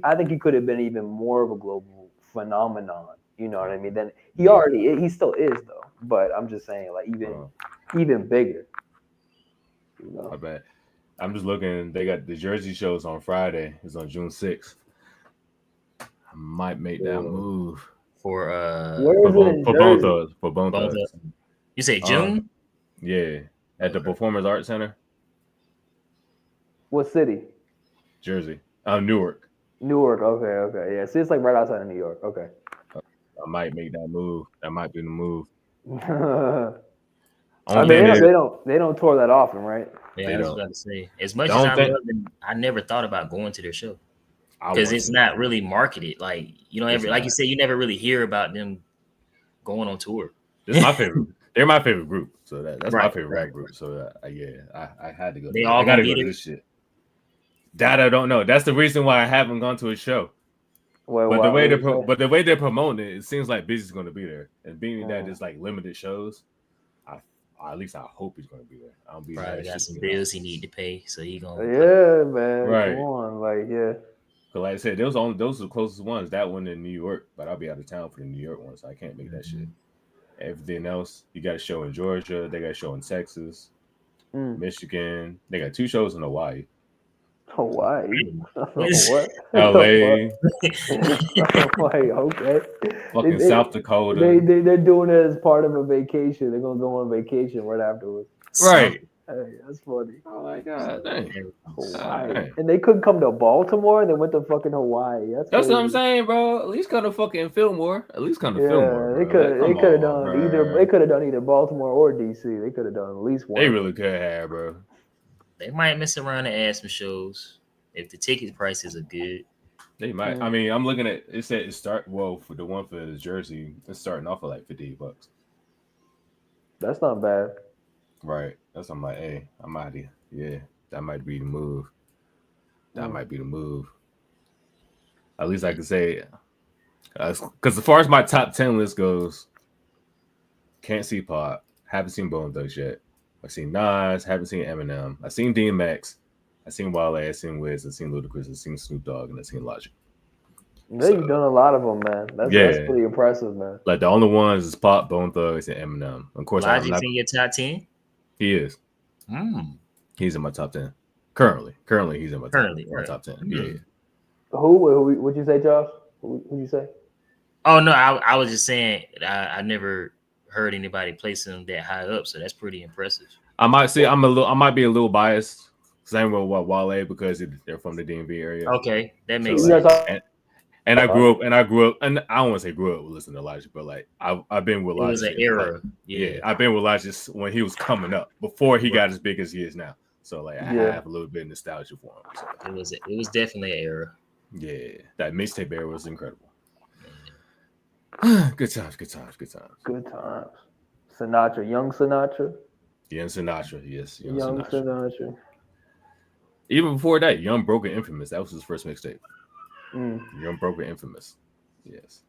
I think he could have been even more of a global phenomenon. You know what I mean? Then he still is though. But I'm just saying, like even bigger. I bet. I'm just looking. They got the Jersey shows on Friday. It's on June 6th. I might make that move for Bone Thugs. You say June? Yeah, at the Performers Arts Center. What city? Jersey. Newark. Newark. Okay. Yeah, see, it's like right outside of New York. Okay. I might make that move. That might be the move. I mean, they don't tour that often, right? Yeah, I was about to say. As much as I love them, I never thought about going to their show because it's not really marketed. Like like you said, you never really hear about them going on tour. It's my favorite. They're my favorite group, so that's my favorite rap group. So I had to go. They all gotta go to this shit. That I don't know. That's the reason why I haven't gone to a show. But the way they're promoting it seems like Busy's going to be there, and being that it's like limited shows, at least I hope he's going to be there. I'll be probably got some bills he need to pay, so he gonna. Yeah, man. Right. Come on, But like I said, those are the closest ones. That one in New York, but I'll be out of town for the New York one, so I can't make that shit. Everything else, you got a show in Georgia. They got a show in Texas, Michigan. They got 2 shows in Hawaii. Hawaii. What? LA. Okay. Fucking South Dakota. They're doing it as part of a vacation. They're gonna go on vacation right afterwards. Right. Hey, that's funny. Oh my god, dang. Hawaii. Right. And they couldn't come to Baltimore and they went to fucking Hawaii. That's what I'm saying, bro. At least come to fucking Fillmore. Fillmore. They could have done either. They could have done either Baltimore or DC. They could have done at least one. They really could have, bro. They might mess around and add some shows if the ticket prices are good. They might. I mean, I'm looking at it. Said it for the one for the Jersey. It's starting off at like $58. That's not bad. Right. That's I'm like, hey, I'm out here. Yeah, that might be the move. Might be the move. At least I can say, because as far as my top 10 list goes, can't see Pop. Haven't seen Bone Thugs yet. I've seen Nas, haven't seen Eminem. I've seen DMX. I've seen Wale, I've seen Wiz, I've seen Ludacris, I've seen Snoop Dogg, and I've seen Logic. Yeah, you've done a lot of them, man. That's pretty impressive, man. Like the only ones is Pop, Bone Thugs, and Eminem. Of course, Logic's in your top 10? He is. He's in my top 10. Currently, he's in my top 10. Yeah. Who would you say, Josh? Who would you say? Oh no, I was just saying I never heard anybody place him that high up, so that's pretty impressive. I might say I might be a little biased. Same with Wale because they're from the DMV area. Okay, that makes sense. And I grew up, and I don't want to say grew up listening to Logic, but like I've been with Logic. It was an era. Like, yeah, I've been with Logic when he was coming up before he got as big as he is now. So like I have a little bit of nostalgia for him. So. It was definitely an era. Yeah, that mixtape era was incredible. Good times. Sinatra, young Sinatra. Young Sinatra, yes. Young Sinatra. Even before that, Young Broke and Infamous. That was his first mixtape. Young Broke and Infamous. Yes.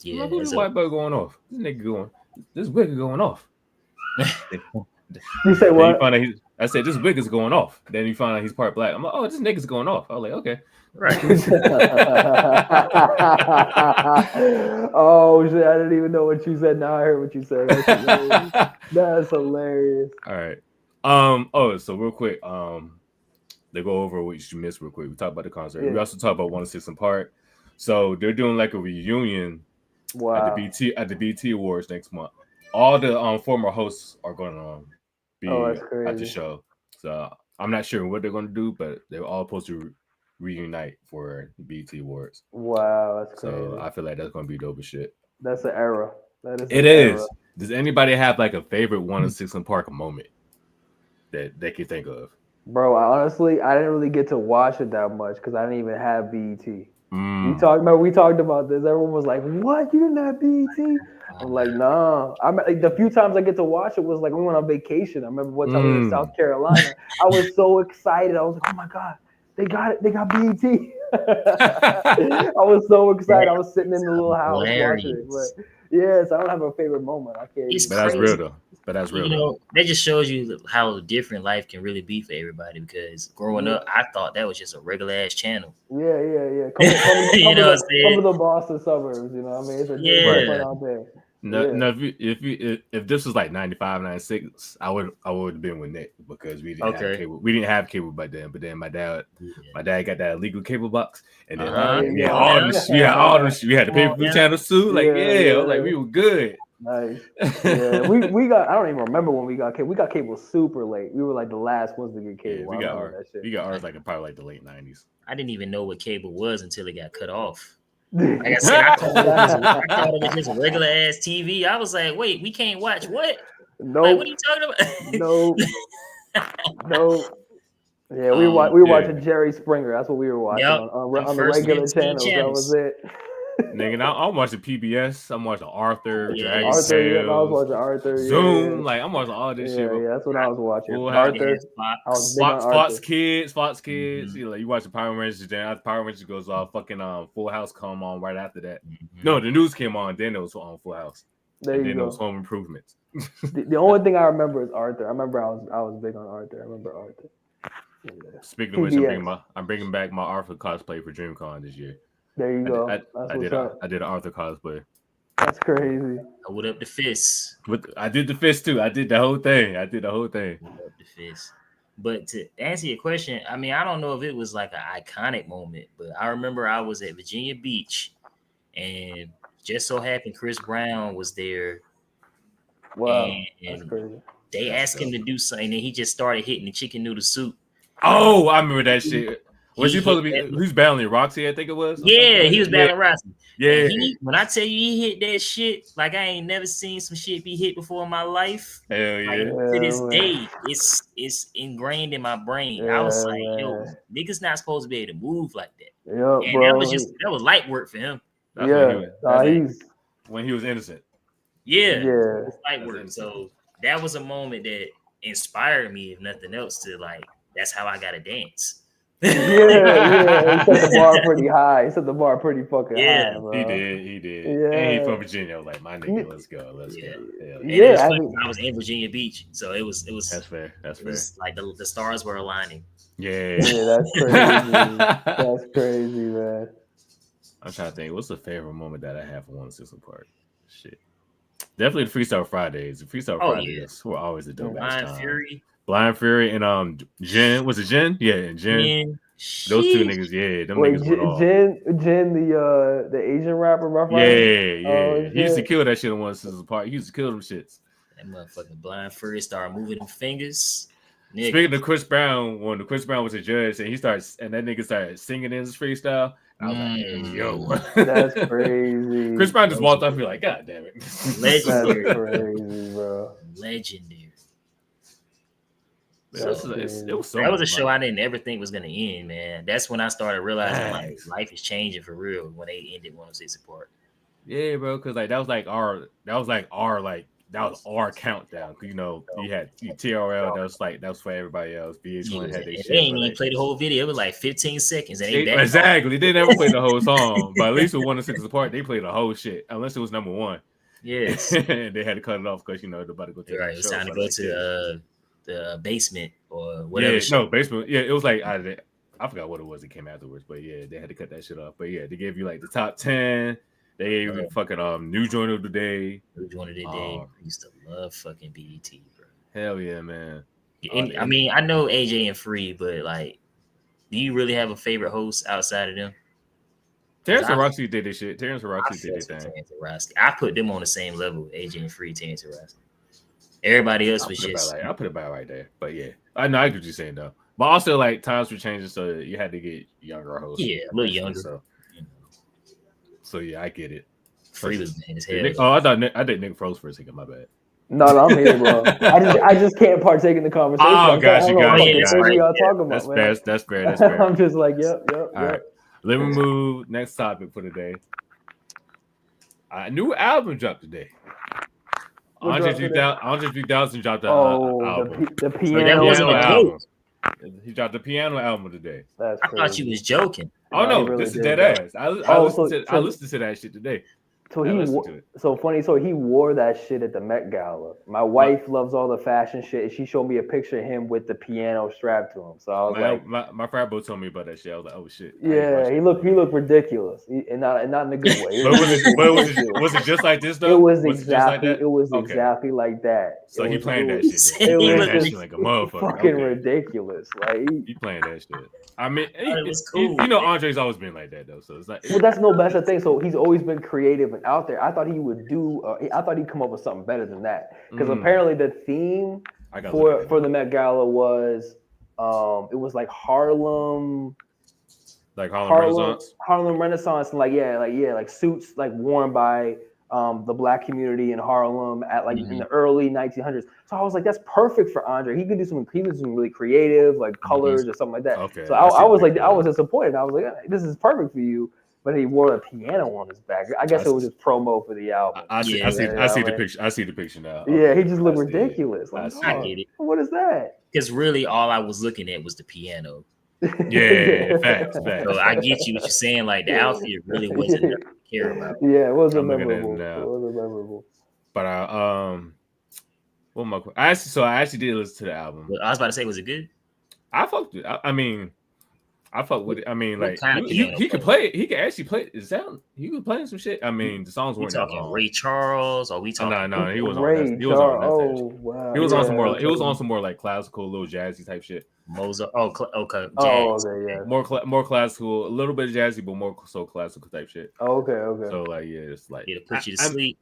Yeah. Who's this white boy going off? This wig is going off. You say what? I said this wig is going off. Then you find out he's part black. I'm like, oh, this nigga's going off. I was like, okay. Right. Oh shit! I didn't even know what you said. Now I heard what you said. That's hilarious. All right. So real quick, they go over what you missed real quick. We talked about the concert. Yeah. We also talked about 106 in Park. So they're doing like a reunion at the BT Awards next month. All the former hosts are going to be at the show. So I'm not sure what they're going to do, but they're all supposed to reunite for the BT Awards. Wow, that's crazy. So I feel like that's going to be dope as shit. That's an era. It is. Does anybody have like a favorite 106 & Park moment that they can think of? Bro, I didn't really get to watch it that much because I didn't even have BET. We talked about this. Everyone was like, "What? You didn't have BET?" I'm like, "Nah." The few times I get to watch it was like we went on vacation. I remember one time we were in South Carolina. I was so excited. I was like, "Oh my god, they got it! They got BET!" I was so excited. I was sitting in the little house watching it. But yes, I don't have a favorite moment. I can't. It's but that's real though. But that's real. You know, that just shows you how different life can really be for everybody. Because growing up, I thought that was just a regular ass channel. Yeah. Come to the Boston suburbs. You know what I mean? It's a different out there. No, if this was like 95, 96, I would have been with Nick because we didn't have cable. We didn't have cable back then. But then my dad got that illegal cable box, and then we had the pay-per-view channels too. Like like we were good. Nice. Yeah, we got. I don't even remember when we got cable. We got cable super late. We were like the last ones to get cable. We got ours like probably like the late 90s. I didn't even know what cable was until it got cut off. Like I said, I thought it was just a regular ass TV. I was like, wait, we can't watch what? No. Like, what are you talking about? No. Yeah, we were watching Jerry Springer. That's what we were watching on the regular channels. That was it. Nigga, I'm watching PBS. I'm watching Arthur, Dragon I was watching Arthur. Zoom. Like I'm watching all this shit. Yeah, that's what I was watching. Arthur. Fox Kids. Mm-hmm. You know, you watch the Power Rangers. Then after Power Rangers goes off, fucking Full House come on right after that. Mm-hmm. No, the news came on. Then it was on Full House. Then it was Home Improvements. The only thing I remember is Arthur. I remember I was big on Arthur. I remember Arthur. Yeah. Speaking of which, I'm bringing back my Arthur cosplay for DreamCon this year. There you go. I did an Arthur cosplay. That's crazy. I would up the fist. I did the fist too. I did the whole thing. Would up the fist. But to answer your question, I mean, I don't know if it was like an iconic moment, but I remember I was at Virginia Beach, and just so happened Chris Brown was there. Wow, that's crazy. They asked him to do something, and he just started hitting the chicken noodle soup. Oh, I remember that shit. Was he supposed to be? Who's battling Roxy? I think it was. Yeah, he was battling Roxy. Yeah. When I tell you he hit that shit, like I ain't never seen some shit be hit before in my life. Hell yeah. Like, to this day, it's ingrained in my brain. I was like, yo, niggas not supposed to be able to move like that. Yeah, and bro. That was light work for him. When he was innocent. Yeah. It was light work. So that was a moment that inspired me, if nothing else, to like, that's how I gotta dance. He set the bar pretty high. He set the bar pretty fucking high, bro. He did. Yeah. And he from Virginia. I was like, my nigga, let's go. I was in Virginia Beach, so it was. That's fair. That's fair. Like the stars were aligning. Yeah, that's crazy. That's crazy, man. I'm trying to think. What's the favorite moment that I have for 106 & Park? Shit. Definitely the Freestyle Fridays. The Freestyle Fridays were always the dope ass time. Blind Fury and Jen. Was it Jen? Yeah, and Jen. Those two niggas, them niggas went off. Jen, the Asian rapper, Rough Rider. Yeah. He used to kill that shit on 106 & Park. He used to kill them shits. That motherfucking Blind Fury started moving them fingers. Niggas. Speaking of Chris Brown, when Chris Brown was a judge, and that nigga started singing in his freestyle, I was like, hey, yo. That's crazy. Chris Brown just walked up and be like, God damn it. Legendary. That's crazy, bro. Legendary. That was a show I didn't ever think was gonna end, man. That's when I started realizing like life is changing for real when they ended 106 & Park. Yeah, bro, because like that was our countdown. You know, you had TRL. That was for everybody else. VH1 had their shit. They ain't even play the whole video. It was like 15 seconds. Exactly. They never played the whole song. But at least with 106 & Park, they played the whole shit. Unless it was number one. Yes. They had to cut it off because nobody go to. Right. It's time to go to the basement or whatever. Yeah, no basement. Yeah, it was like I forgot what it was that came afterwards, but yeah, they had to cut that shit off. But yeah, they gave you like the top 10. They gave you fucking new joint of the day. New joint of the day. I used to love fucking BET, bro. Hell yeah, man. I mean, I know AJ and Free, but like, do you really have a favorite host outside of them? Terrence and Roxy did this shit. Terrence and Roxy did their thing. I put them on the same level. AJ and Free, Terrence and Roxy. Everybody else was just. I'll put it about right there. But yeah, I know what you're saying though. But also, like, times were changing, so you had to get younger hosts. Yeah, a little younger. So yeah, I get it. Free was bad as hell. I did Nick froze for a second. My bad. No, I'm here, bro. I just can't partake in the conversation. Oh, got you. Y'all talking about, man. That's fair. I'm just like, yep. All right. Let me move next topic for today. A new album dropped today. Andre 3000 dropped the album. The piano. So that wasn't a joke. He dropped the piano album today. I thought you was joking. Oh no, really this is dead ass. I listened to that shit today. So funny. So he wore that shit at the Met Gala. My wife loves all the fashion shit, and she showed me a picture of him with the piano strapped to him. So I was my frat bro told me about that shit. I was like, oh shit. Yeah, he looked ridiculous, and not in a good way. Was it just like this though? It was exactly like that. So he playing that shit. It was that shit like a motherfucker. Fucking ridiculous. Like he playing that shit. I mean, it was cool. You know, Andre's always been like that though. So it's like, well, that's the thing. So he's always been creative and out there. I thought he would do. I thought he'd come up with something better than that. Because apparently the theme for the Met Gala was, it was like Harlem Renaissance, and like suits like worn by the Black community in Harlem at in the early 1900s. So I was like, that's perfect for Andre. He could do some really creative like colors or something like that. Okay, so I was disappointed. I was like, this is perfect for you. But he wore a piano on his back. I guess it was just promo for the album. I see the picture. I see the picture now. Yeah, he just looked ridiculous. I get it. What is that? Because really, all I was looking at was the piano. Yeah, facts. So I get you what you're saying. Like the outfit really wasn't to care about. Yeah, it wasn't memorable. But I actually did listen to the album. Well, I was about to say, was it good? I fucked it. I fuck with it. I mean, like he could play. He could actually play. It sound. He was playing some shit. I mean, the songs weren't talking Ray Charles, or we talking? No, he was Ray on. He was on. Oh wow. He was on some more. He was on some more like classical, little jazzy type shit. Mozart. Okay. Jazz. Oh, okay, yeah. More classical, a little bit jazzy, but more so classical type shit. Okay. So like, yeah, it's like it'll put you to sleep.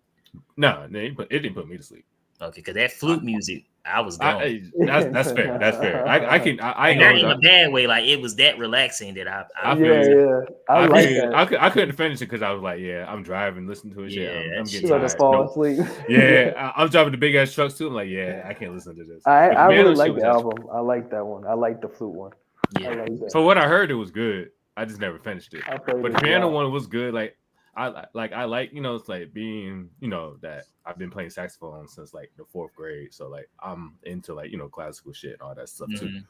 No, it didn't put me to sleep. Okay, because that flute music, I was gone. That's fair. That's fair. I not in a bad way. Like it was that relaxing that I I like that. I couldn't finish it because I was like, I'm driving, listening to it. Yeah, I'm getting tired. To fall asleep. Yeah, I'm driving the big ass trucks too. I'm like, I can't listen to this. I really like the album. I like that one. I like the flute one. Yeah. So what I heard, it was good. I just never finished it. But the piano one was good. Like I like, it's like being, that I've been playing saxophone since like the 4th grade. So like I'm into like, classical shit and all that stuff too.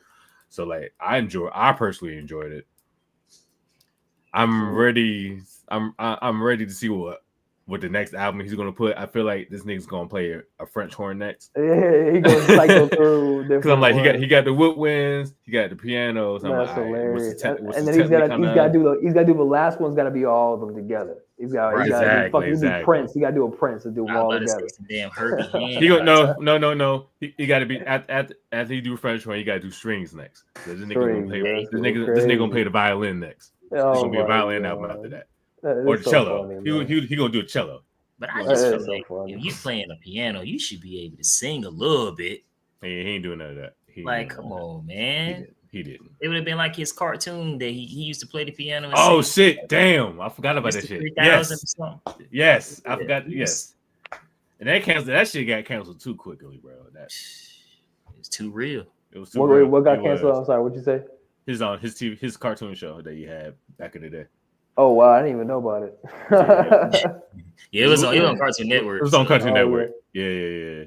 So like I personally enjoyed it. I'm ready to see what the next album he's gonna put. I feel like this nigga's gonna play a French horn next. Yeah, he gonna cycle through. Because I'm like, he got the woodwinds, he got the piano. So that's hilarious. And then he's gotta do the last one's gotta be all of them together. He's got do Prince. He gotta do a Prince and do them all together. Damn Herbie. He go no. He gotta be after he do French horn. He gotta do strings next. This nigga gonna play the violin next. There's gonna be a violin album after that. Or the cello. He gonna do a cello. But I just feel like if you playing a piano, you should be able to sing a little bit. He ain't doing none of that. Come on, man. He didn't. It would have been like his cartoon that he used to play the piano. Oh shit! Damn, I forgot about that shit. Yes, I forgot. Yes, and that shit got canceled too quickly, bro. It's too real. It was too real. What got canceled? I'm sorry. What'd you say? His cartoon show that he had back in the day. Oh wow, I didn't even know about it. It was on Cartoon Network. It was on Cartoon Network. Yeah.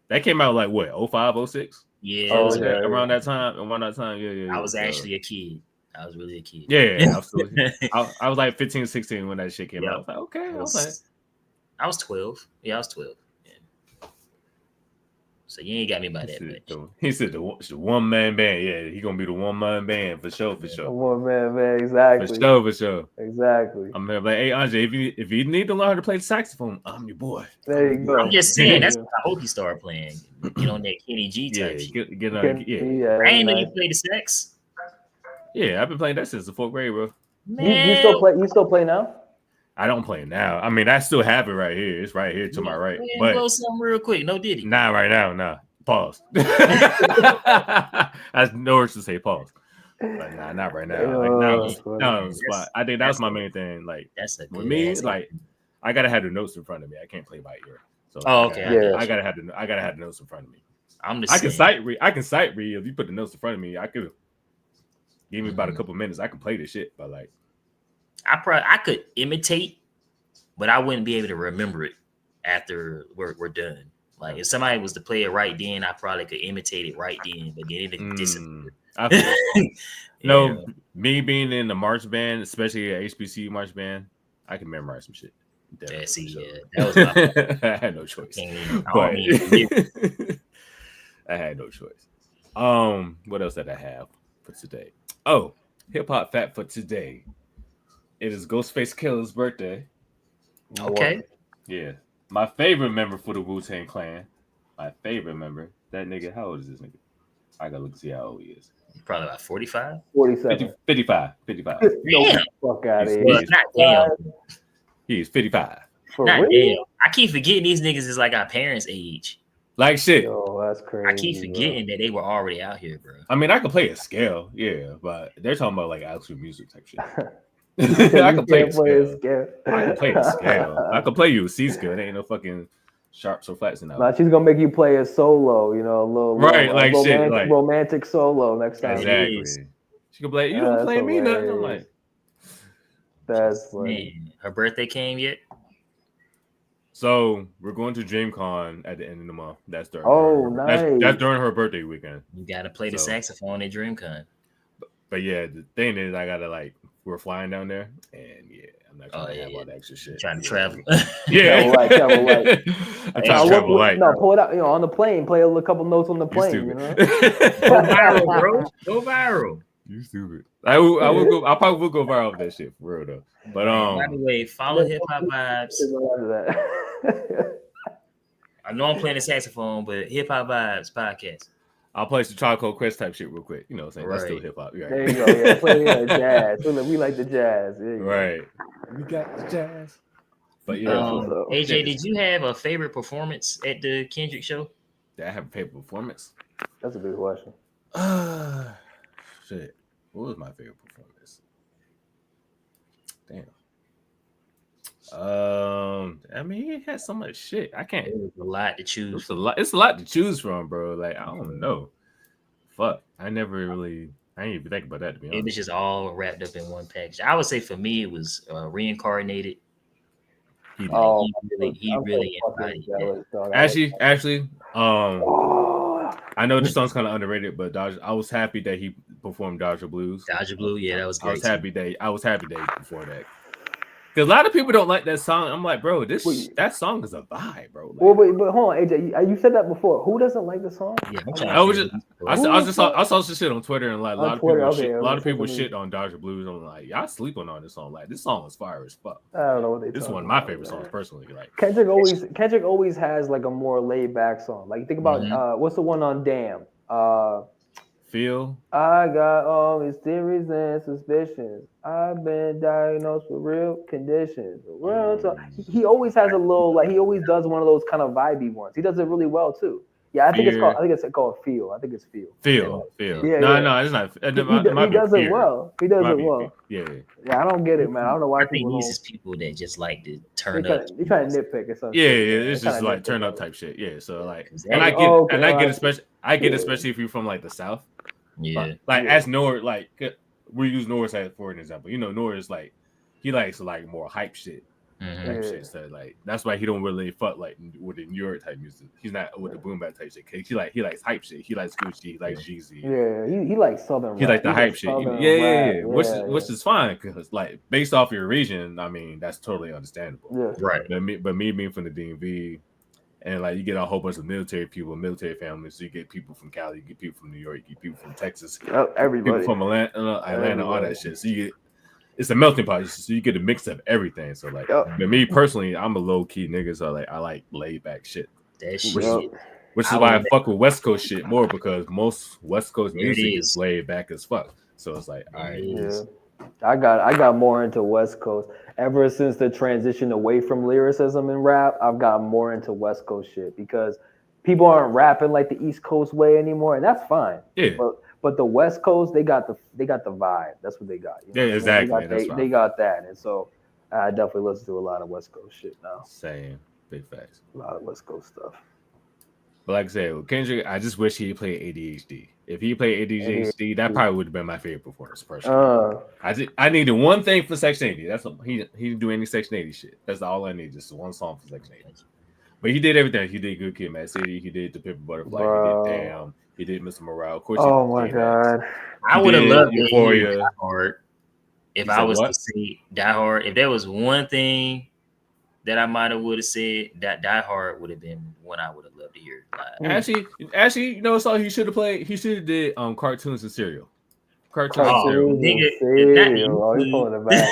That came out like what, 05, 06? Yeah, around that time. Yeah. I was actually a kid. I was really a kid. Yeah, absolutely. I was like 15, 16 when that shit came out. I was like, okay. I was 12. Yeah, I was 12. Yeah. So you ain't got me by that much. He said the one-man band. Yeah, he gonna be the one-man band for sure. One-man band, exactly. For sure. Exactly. I'm like, hey, Andre, if you need to learn how to play the saxophone, I'm your boy. There you go. I'm just saying, that's what I hope he started playing. Get on that Kenny G type shit. Get on. I ain't know you play the sax. Yeah, I've been playing that since the 4th grade, bro. You still play now? I don't play now. I mean, I still have it right here. It's right here to my right. But blow something real quick. No Diddy. Nah, right now, nah. Pause. I know words to say pause. But nah, not right now. Like now, I think that was my main thing. Like that's a with me, like I gotta have the notes in front of me. I can't play by ear. So I gotta have the notes in front of me. I can sight read. If you put the notes in front of me, I could give me about a couple minutes. I can play this shit, but like I could imitate, but I wouldn't be able to remember it after we're done. Like if somebody was to play it right then, I probably could imitate it right then, but then it disappeared. No, me being in the march band, especially a HBCU march band, I can memorize some shit. That was my I had no choice. I had no choice. What else did I have for today? Oh, hip hop fact for today. It is Ghostface Killer's birthday. Okay. Yeah. My favorite member for the Wu-Tang Clan. My favorite member. That nigga, how old is this nigga? I gotta look and see how old he is. Probably about 45? 47. 55. Damn. Fuck out of here. Not damn. He's 55. Not damn. I keep forgetting these niggas is like our parents' age. Like shit. Yo, that's crazy. I keep forgetting that they were already out here, bro. I mean, I can play a scale, yeah, but they're talking about like actual music type shit. I can play a scale. I can play a scale. I can play you a C scale. There ain't no fucking sharps or flats in that. Nah, she's gonna make you play a solo, a little like romantic, shit, like romantic solo next time. Exactly. She can play. You don't play me nothing. I'm like, that's funny. Man, her birthday came yet? So we're going to DreamCon at the end of the month. That's during. Nice. That's during her birthday weekend. You gotta play the saxophone at DreamCon. But yeah, the thing is, I gotta we're flying down there, and yeah, I'm not trying to have all that extra shit. Trying to travel. Yeah, travel light. I'm trying to travel light. No, pull it out. On the plane, play a couple notes on the plane. You know? Go viral, bro. Go viral. You stupid. I will go. I probably will go viral with that shit for real though. But by the way, follow Hip Hop Vibes. I know I'm playing the saxophone, but Hip Hop Vibes podcast. I'll play some Charcoal Quest type shit real quick. You know what I'm saying? Right. That's still hip hop. Right. There you go. Yeah, play jazz. We like the jazz. Right. We got the jazz. But yeah. AJ, did you have a favorite performance at the Kendrick show? Did I have a favorite performance? That's a big question. Shit. What was my favorite performance? Damn. I mean, he had so much shit. I can't. It was a lot to choose. It's a lot to choose from, bro. Like I don't know. Fuck. I didn't even think about that to be honest. It was just all wrapped up in one package. I would say for me, it was Reincarnated. He really embodied that. Actually, I know this song's kind of underrated, but I was happy that he performed Dodger Blues. Dodger Blue, yeah, that was great. I was happy that he performed that. Because a lot of people don't like that song. I'm like, bro, that song is a vibe, bro. But hold on, AJ, you said that before. Who doesn't like the song? Yeah, I saw some shit on Twitter and like a lot of people shit on Dodger Blues. I'm like, y'all sleeping on this song. Like this song is fire as fuck. I don't know what they. This is one of my favorite songs personally. Like Kendrick always has like a more laid back song. Like think about what's the one on Damn? Feel. I got all these theories and suspicions. I've been diagnosed with real conditions. He always has a little he always does one of those kind of vibey ones. He does it really well too. Yeah, I think it's called Feel. I think it's Feel. Feel. Yeah, no, it's not. He does it well. He does it well. Yeah. Yeah, I don't get it, man. I don't know why I think these is people that just like to turn up. They trying to nitpick or something. Yeah, it's just like turn up type shit. Yeah, so like, I get especially if you're from like the South. Yeah, like as Nord, like we use Nord for an example. You know, Nord is like he likes like more hype shit. Shit. So like that's why he don't really fuck like with the New York type music. He's not with the boom bap type shit. He likes hype shit. He likes Gucci. He likes Jeezy. Yeah, he likes Southern. He likes the hype shit. Yeah. Which is fine because like based off your region, I mean that's totally understandable. Yeah. Right. But me being from the DMV. And like you get a whole bunch of military people, military families. So you get people from Cali, you get people from New York, you get people from Texas, everybody people from Atlanta, all that shit. So you get it's a melting pot. So you get a mix of everything. So like, but me personally, I'm a low key nigga. So like, I like laid back shit. Which is why I fuck with West Coast shit more because most West Coast music is laid back as fuck. So it's like, all right. Yeah. I got more into West Coast ever since the transition away from lyricism and rap. I've gotten more into West Coast shit because people aren't rapping like the East Coast way anymore, and that's fine. Yeah. But the West Coast, they got the vibe. That's what they got. You know? Yeah, exactly. They got that, and so I definitely listen to a lot of West Coast shit now. Same. Big facts. A lot of West Coast stuff. But like I said, with Kendrick, I just wish he played ADHD. If he played ADHD, that probably would have been my favorite performance personally. I needed one thing for Section 80. That's what, he didn't do any Section 80 shit. That's all I need, just one song for Section 80. But he did everything. He did Good Kid, Mad City. He did The Pimp a Butterfly. Bro. He did Damn. He did Mr. Morale. Of course, oh my God. I would have loved Euphoria. Die Hard. If I was to say Die Hard, if there was one thing that I might have would have said, that Die Hard would have been one I would have loved to hear. Actually, you know what song he should have played? He should have did cartoons and cereal. Cartoons and cereal. Oh, he's pulling it back.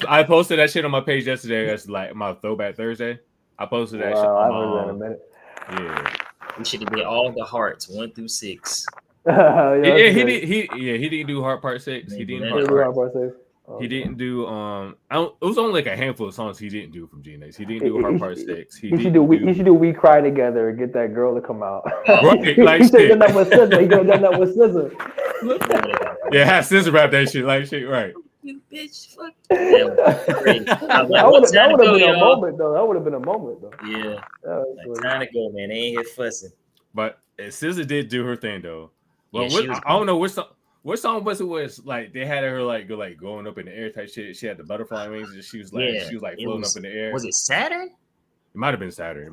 I posted that shit on my page yesterday. That's like my Throwback Thursday. I posted that shit. I haven't heard that in a minute. Yeah, we should have did all the hearts 1 through 6. He didn't do Heart Part 6. He didn't do Heart Part 6. He didn't do it was only like a handful of songs he didn't do from GNX. He didn't do Heart Part 6. He should do We Cry Together and get that girl to come out. Right, like he should have done that with SZA. He could have done that with SZA. Yeah, have SZA rap that shit like shit, right. You bitch, fuck. That would have been a moment though. That would have been a moment though. Yeah. Time to go, man. They ain't here fussing. But SZA did do her thing though. Well, I don't know what song was it? Was like they had her like going up in the air type shit. She had the butterfly wings and she was like floating up in the air. Was it Saturn? It might have been Saturn.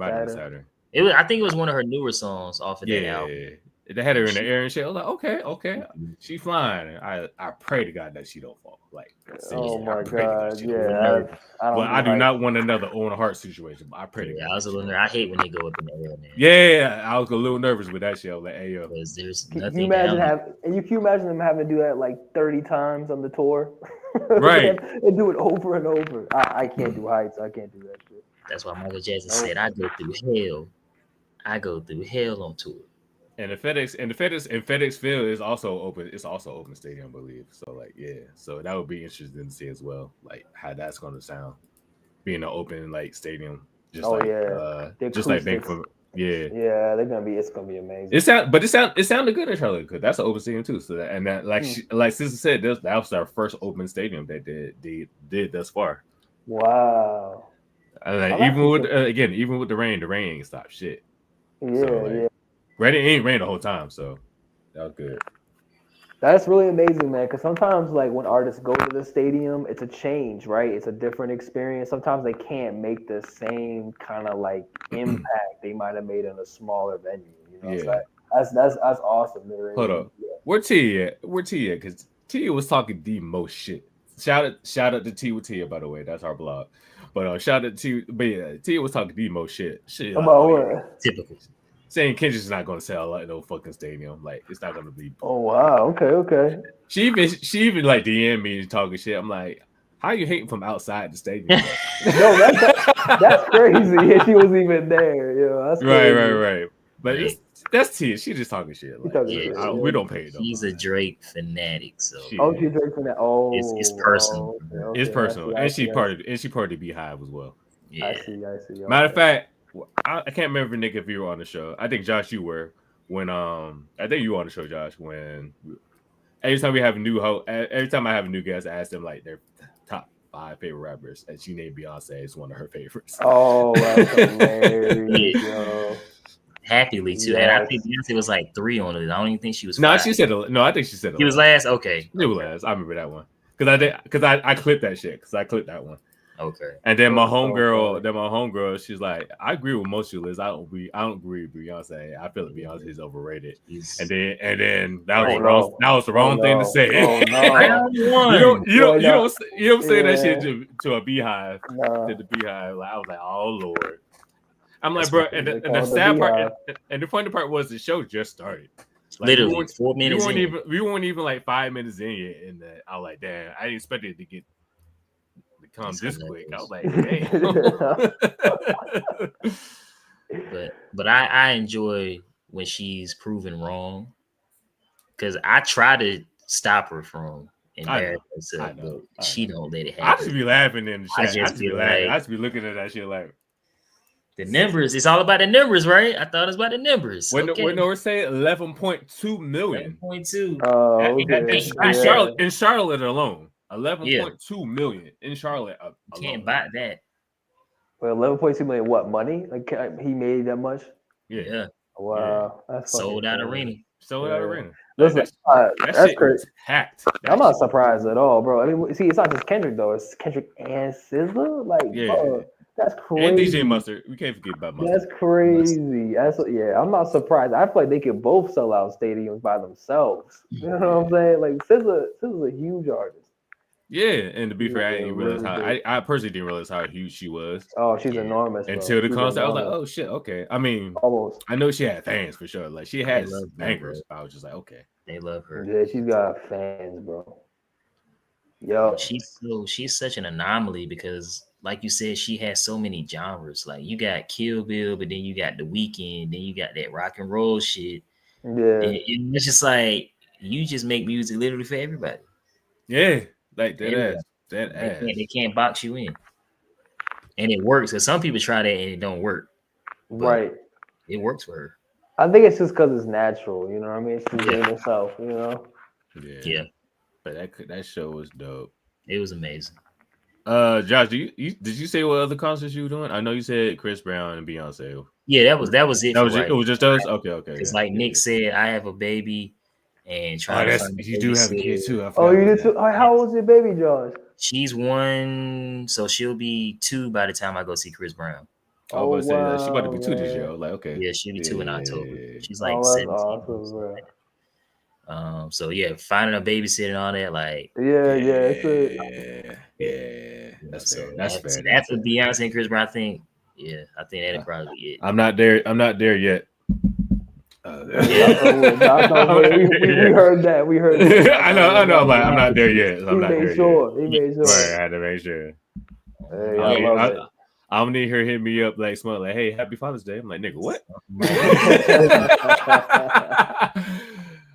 It was. I think it was one of her newer songs off of that album. Yeah. They had her in the air and shit. I was like, okay, she flying. I pray to God that she don't fall. Like, oh my God, yeah. I do not want another Owen Hart situation. But I pray to God. I was a little nervous. I hate when they go up in the air, man. Yeah, I was a little nervous with that shit. I was like, hey yo, there's can nothing. You imagine them having to do that like 30 times on the tour, right? And do it over and over. I can't do heights. I can't do that shit. That's why Michael Jackson said, "I go through hell. I go through hell on tour." And the FedEx Field is also open. It's also open stadium, I believe. So like, yeah. So that would be interesting to see as well, like how that's going to sound, being an open like stadium. Just like Bank for Yeah, it's gonna be amazing. It sounded good in Charlotte because that's an open stadium too. So like SZA said, that was our first open stadium that did thus far. Wow. Even with the rain ain't stopped shit. Yeah, It ain't rain the whole time, so that was good. That's really amazing, man. Because sometimes, like when artists go to the stadium, it's a change, right? It's a different experience. Sometimes they can't make the same kind of like impact they might have made in a smaller venue. You know, so that's awesome. Really. Hold up, where T at? Because T was talking the most shit. Shout out to T with Tia, by the way. That's our blog. But shout out to But yeah, Tia was talking the most shit. About what? Typical. Saying Kendrick's not going to sell like no fucking stadium. Like it's not going to be. Oh wow. Okay. She even like DM me talking shit. I'm like, how you hating from outside the stadium? No, that's crazy. Yeah, she was even there. Yeah, that's crazy. Right. But that's Tia. She just talking shit. Like, we don't pay it. She's a Drake fanatic. So she's Drake fanatic. Oh, it's personal. Okay. It's personal, and she part of the Beehive as well. Yeah. I see. Matter of fact. I can't remember, Nick, if you were on the show. I think Josh, you were when I think you were on the show, Josh. When every time I have a new guest, I ask them like their top 5 favorite rappers, and she named Beyonce as one of her favorites. Oh, that's hilarious, yo. Happily too, and I think Beyonce was like 3 on it. I don't even think she was. No, I think she said 11. He was last. Okay, it was last. I remember that one because I clipped that shit because I clipped that one. Okay. And then my homegirl, she's like, I agree with most of your lists. I don't agree with Beyonce. I feel like Beyonce is overrated. And then that was wrong. That was the wrong thing to say. You don't say that shit to a Beehive. To the Beehive. Like, I was like, oh Lord. I'm like, bro. And the sad part, and the funny part was the show just started. Like, literally 4 minutes. We weren't even like 5 minutes in yet, and I was like, damn, I didn't expect it to get. Come this quick. I was like, damn. but I enjoy when she's proven wrong because I try to stop her from embarrassing herself, but she don't let it happen. I just be laughing in the chat. I just be looking at that shit like the numbers. It's all about the numbers, right? I thought it was about the numbers. When we're saying 11.2 million. 11.2. Oh, okay. In Charlotte alone. 11.2 million in Charlotte. You can't buy that. Well, 11.2 million. What money? Like he made that much? Yeah. Wow, that's sold out arena. Sold out arena. Listen, that's crazy. Packed. I'm not surprised at all, bro. I mean, see, it's not just Kendrick though. It's Kendrick and SZA. Like, bro, that's crazy. And DJ Mustard. We can't forget about Mustard. That's crazy. I'm not surprised. I feel like they could both sell out stadiums by themselves. You know what I'm saying? Like, SZA's a huge artist. Yeah, and to be fair, I didn't realize I personally didn't realize how huge she was. Oh, she's enormous. Until the concert, I was like, oh shit, okay. I mean, almost. I know she had fans for sure. Like she has bangers. I was just like, okay, they love her. Yeah, she's got fans, bro. Yo, she's such an anomaly because, like you said, she has so many genres. Like you got Kill Bill, but then you got The Weeknd, then you got that rock and roll shit. Yeah, and it's just like you just make music literally for everybody. Yeah. Like that They can't box you in, and it works. Because some people try that and it don't work. Right. It works for her. I think it's just because it's natural. You know what I mean? She's doing herself. You know. Yeah. But that show was dope. It was amazing. Josh, did you say what other concerts you were doing? I know you said Chris Brown and Beyonce. Yeah, that was it. That was it. It was just those. Okay. It's like Nick said, I have a baby. And trying to find you do have a kid too. Oh, you did too. How old is your baby, Josh? She's 1, so she'll be 2 by the time I go see Chris Brown. I was about to say she about to be 2 this year. Like, okay, yeah, she'll be 2 in October. She's like that's 17. Awesome, bro. So yeah, finding a babysitter and all that, like that's fair. After Beyonce and Chris Brown, I think that'll probably be it. I'm not there yet. We heard that. I know. I'm not there yet. He made sure. Right, I had to make sure. I'm gonna hear hit me up like smart, like, hey, happy Father's Day. I'm like, nigga, what?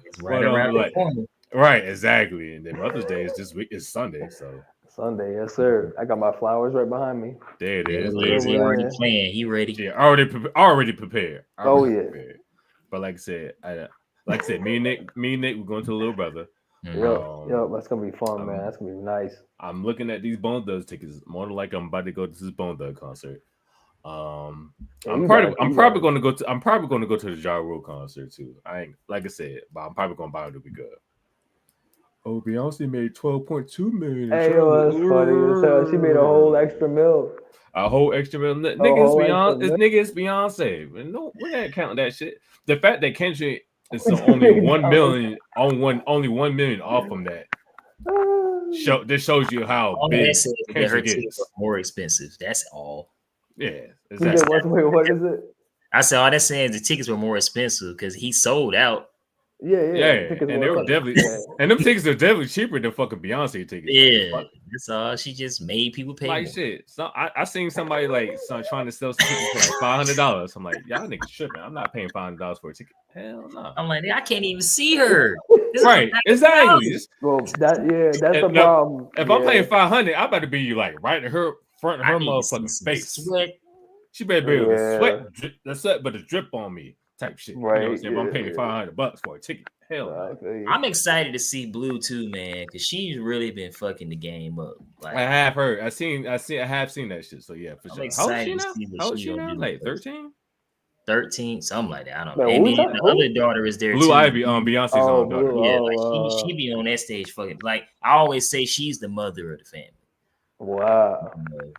It's right around the corner. Right, exactly. And then Mother's Day is this week. It's Sunday, so. Sunday, yes, sir. I got my flowers right behind me. There it is. He already playing. He ready. Yeah, already prepared. Prepared. But like I said, me and Nick, we're going to the little brother. Yo, that's gonna be fun, man. That's gonna be nice. I'm looking at these Bone Thugs tickets. More than like I'm about to go to this Bone Thug concert. I'm probably going to go to the Ja Rule concert too. I ain't like I said, but I'm probably going to buy it to be good. Oh, Beyonce made 12.2 million. Hey, yo, that's funny. She made a whole extra mil. A whole extra mil. Nigga, it's Beyonce. No, we're not counting that shit. The fact that Kendrick is only 1 million only 1 million off from that. This shows you how big her tickets are more expensive. That's all. Yeah, exactly. What is it? I said all that's saying the tickets were more expensive because he sold out. Yeah. And they were definitely, and them tickets are definitely cheaper than fucking Beyonce tickets. Yeah, that's all. She just made people pay. Like more. Shit. So I seen somebody trying to sell some tickets for like $500. I'm like, y'all niggas tripping. I'm not paying $500 for a ticket. Hell no. I'm like, I can't even see her. Right, exactly. Well, that's the problem. If I'm paying $500, I better be like right in her front of her motherfucking face. Sweat. She better be able to sweat. That's it, but a drip on me. Type shit. Right. You know what I'm saying? If I'm paying $500 for a ticket, hell no. I'm excited to see Blue too, man, because she's really been fucking the game up. Like, I have heard. I have seen that shit. So yeah, for sure. How old is she now? Like 13? 13, something like that. I don't know. And then the other daughter is there Blue too. Ivy, Beyonce's own daughter. Yeah, like she be on that stage fucking. Like I always say, she's the mother of the family. Wow.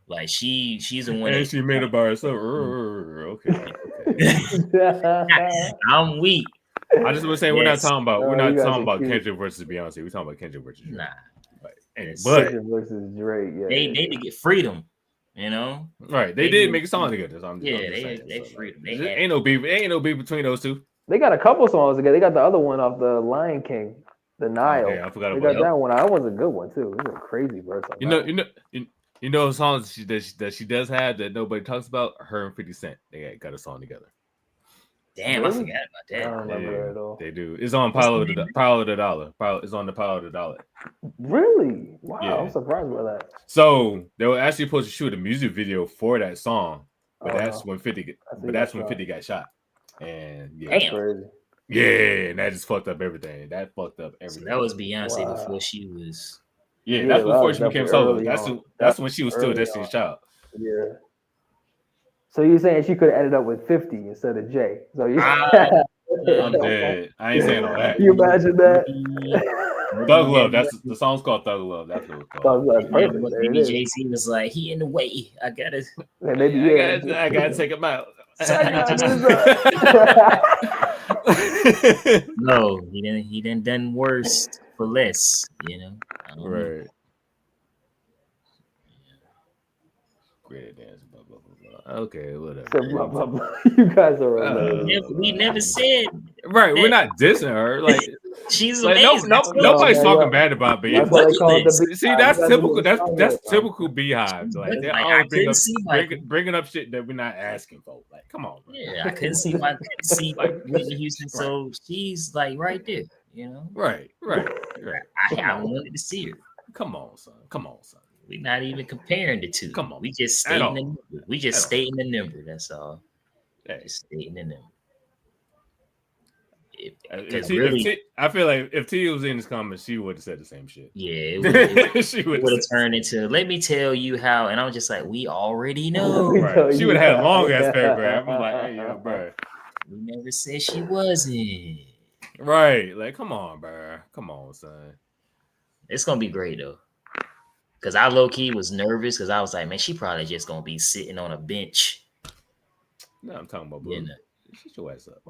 Like she's the one. And she made it by herself. Okay. I'm weak. I just want to say we're not talking about Kendrick versus Beyonce. We're talking about Kendrick versus Drake. Nah. But Kendrick versus Drake. Yeah. They to get freedom. You know. Right. They did make a song together. So they freedom. Ain't no beef between those two. They got a couple songs together. They got the other one off the Lion King. The Nile. Okay, I forgot about that one. That was a good one too. It was a crazy verse. You know songs that she does have that nobody talks about. Her and 50 Cent, they got a song together. Damn, I forgot about that. I don't remember that at all. They do. It's on Power of the Dollar. It's on the Power of the Dollar. Really? Wow, yeah. I'm surprised by that. So they were actually supposed to shoot a music video for that song, but that's when 50 got shot. And yeah, damn. Crazy. Yeah, and that just fucked up everything. So that was Beyonce before she was. Yeah, that's before she became solo. That's when she was still early Destiny's Child. Yeah. So you're saying she could have ended up with 50 instead of Jay? So you. I'm dead. I ain't saying all that. You imagine that? Thug Love. That's the song's called Thug Love. That's what it's called. Perfect. Maybe Jay-Z was like, he in the way. I gotta take him out. No, he didn't done worse for less, you know. Right. Great dance, blah blah blah blah. Okay, whatever. Blah, blah, blah. You guys are hilarious. We never said right. We're not dissing her. Like she's like amazing. nobody's talking bad about Beehive. That's why they call it the Beehive. See, that's typical. That's typical Beehive. Like they always bringing up shit that we're not asking for. Like, come on. Bro. Yeah, I couldn't see like Whitney Houston, so she's like right there. You know. Right. I wanted to see her. Come on, son. We're not even comparing the two. Come on. We just stating the number. We just stating the number. That's all. Hey. Just stating the number. I feel like if Tia was in this comment, she would have said the same shit. Yeah, she would have turned into, let me tell you how, and I'm just like, we already know. Right. She would have had a long ass paragraph. I'm like, hey, yo, bro. We never said she wasn't. Right. Like, come on, bro. Come on, son. It's gonna be great though. Cause I low key was nervous because I was like, man, she probably just gonna be sitting on a bench. No, I'm talking about Blue. Shut your ass up.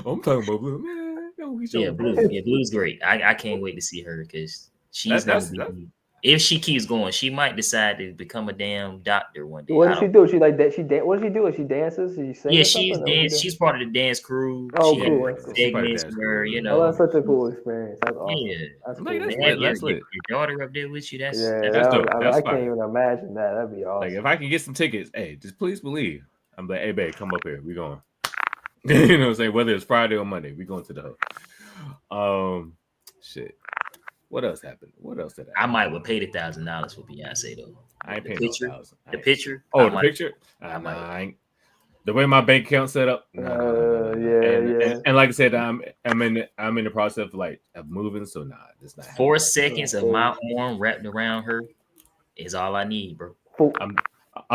I'm talking about Blue, man. Blue's great. I can't wait to see her because she's if she keeps going, she might decide to become a damn doctor one day. What does she do? She like that? What does she do? She dances? She's part of the dance crew. Oh, she cool. Segments where that's such a cool experience. That's awesome. Yeah, that's cool. That's your daughter up there with you. That's dope. I can't even imagine that. That'd be awesome. Like if I can get some tickets, hey, just please believe. I'm like, hey, babe, come up here. We going. You know what I'm saying? Whether it's Friday or Monday, we going to the hook. Shit. What else happened? What else did I might would pay the $1,000 for Beyonce though. I ain't paying $1,000. The picture. Oh, the picture. I ain't. The way my bank account set up. And like I said, I'm in the process of moving. So it's not. 4 seconds of my arm wrapped around her is all I need, bro. I'm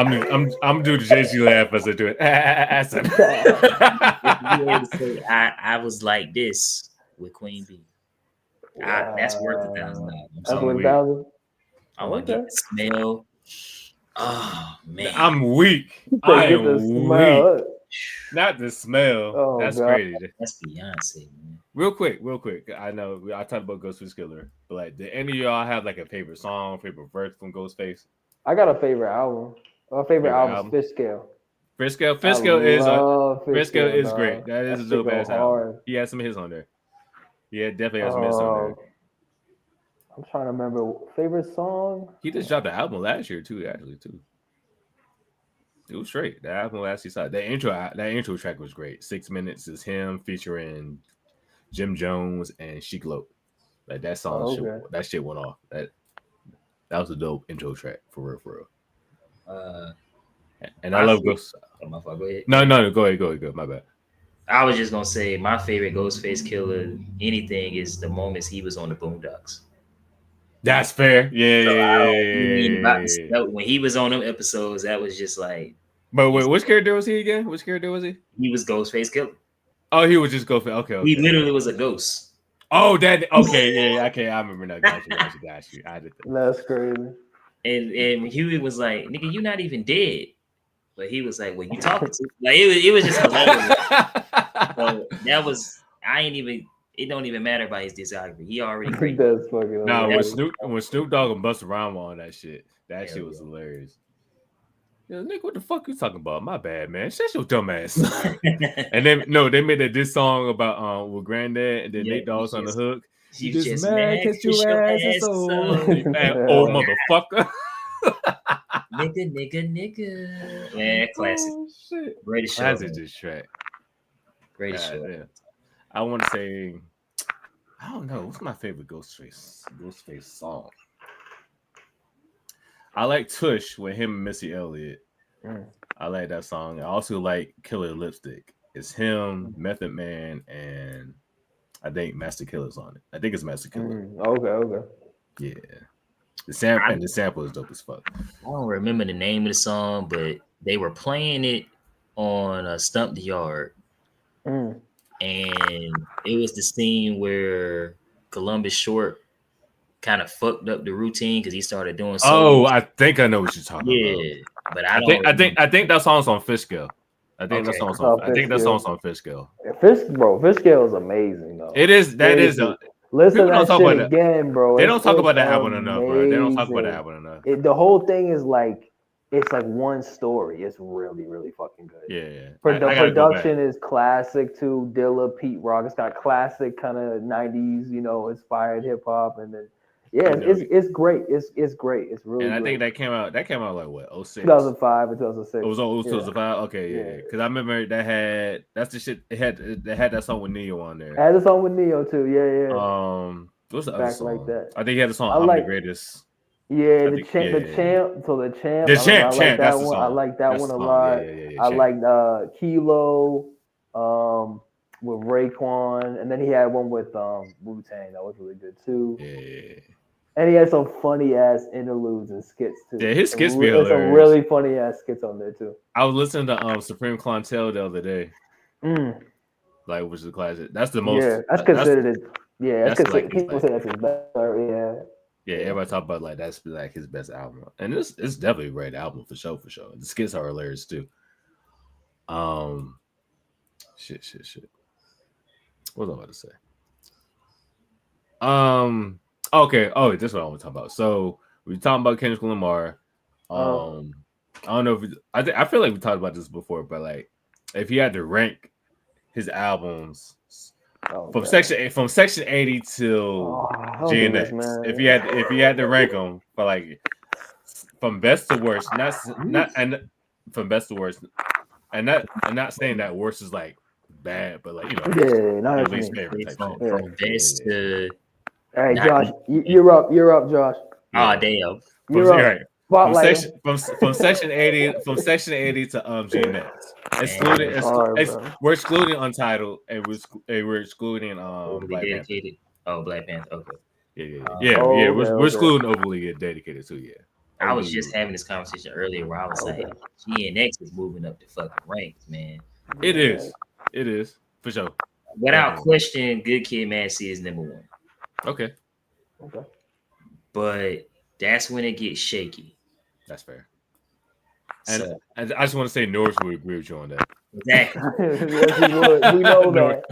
doing the JC laugh as I do it. I was like this with Queen B. That's worth $1,000. That's $1,000. I want to get the smell. Oh man, I'm weak. I am weak. Not the smell. Oh, that's God. crazy. That's Beyonce, man. Real quick. I know I talked about Ghostface Killer, but like, did any of y'all have like a favorite song, favorite verse from Ghostface? I got a favorite album. My favorite album is Fish Scale. Fish Scale is great. That is a dope ass album. He has some hits on there. Yeah, definitely has some hits on there. I'm trying to remember favorite song. He just dropped the album last year too. It was straight. The album last year. That intro track was great. 6 minutes is him featuring Jim Jones and Sheek Loc. Like that song, that shit went off. That was a dope intro track for real. And I love Ghost. Go ahead. No, go ahead. My bad. I was just gonna say my favorite Ghostface Killer anything is the moments he was on the Boondocks. That's fair. Yeah. When he was on them episodes, that was just like. But wait, which character was he again? He was Ghostface Killer. Oh, he was just Ghostface. Okay. He literally was a ghost. Oh, that. Okay, yeah. Okay, I remember now. Got you. I did that. That's crazy. And Huey was like, "Nigga, you not even dead." But he was like, "What you talking to?" Like it was just hilarious. So that was. It don't even matter about his discography. He already great. That's fucking. No, when Snoop Dogg and Busta Rhymes were on that shit, shit was hilarious. Yo, Nick, what the fuck you talking about? My bad, man. Shut your dumb ass. And then they made that diss song about with Granddad, and then Nate Dogg's on the hook. You just mad cause your ass is so old motherfucker. nigga. Man, classic. Shit. Greatest show. Classic diss track. Greatest show. Yeah. I want to say, I don't know. What's my favorite Ghostface song? I like Tush with him and Missy Elliott. I like that song. I also like Killer Lipstick. It's him, Method Man, and I think Master Killer's on it. I think it's Master Killer. Okay. Yeah. The sample is dope as fuck. I don't remember the name of the song, but they were playing it on Stump the Yard. And it was the scene where Columbus Short kind of fucked up the routine because he started doing so I think I know what you're talking about. Yeah, but I think that song's on Fish Scale. I think that song's on Fish Scale. Fish Scale is amazing though. It is. Listen to that shit again, bro. They don't talk about that album enough, bro. They don't talk about that album enough. The whole thing is like, it's like one story. It's really, really fucking good. Yeah. The production is classic too. Dilla, Pete Rock. It's got classic kind of 90s, inspired hip hop, and then it's great. It's great. It's really. And I great. think that came out like what 06? 2005 or 2006. It was 2005. Okay, yeah. Because I remember that's the shit. It had that song with Neo on there. I had the song with Neo too. Yeah. What's the other song? Like that. I think he had the song "I'm the Greatest." Yeah, the champ. So the champ. That's the song. I like that one a lot. I like Kilo, with Raekwon, and then he had one with Wu-Tang that was really good too. Yeah. And he had some funny ass interludes and skits too. Yeah, his skits be hilarious. Some really funny ass skits on there too. I was listening to Supreme Clientele the other day. Like, which is a classic. That's the most. Yeah, that's considered his. Yeah, that's considered. People say that's his best. Yeah. Yeah, everybody talk about like that's like his best album, and it's definitely a great album for sure. The skits are hilarious too. Shit. What was I about to say? Okay. Oh, this is what I want to talk about. So we talking about Kendrick Lamar. I don't know if I feel like we talked about this before, but like if he had to rank his albums from section 80 till GNX, if he had to rank them, but like from best to worst, not from best to worst, and not saying that worst is like bad, but like not least favorite from best to. All right, Josh, you're up, Josh. Oh damn, you're up. From section 80 to GNX. We're excluding Untitled, and we're excluding Black Panther. Oh, Black Panther. Okay. Yeah. We're excluding Overly Dedicated too. Yeah. I was just having this conversation earlier where I was like, GNX is moving up the fucking ranks, man. It is for sure. Without question, Good Kid, Mad City is number one. Okay. But that's when it gets shaky. That's fair. And I just want to say Norris would agree with you on that. Exactly. Yes, he would. We know that.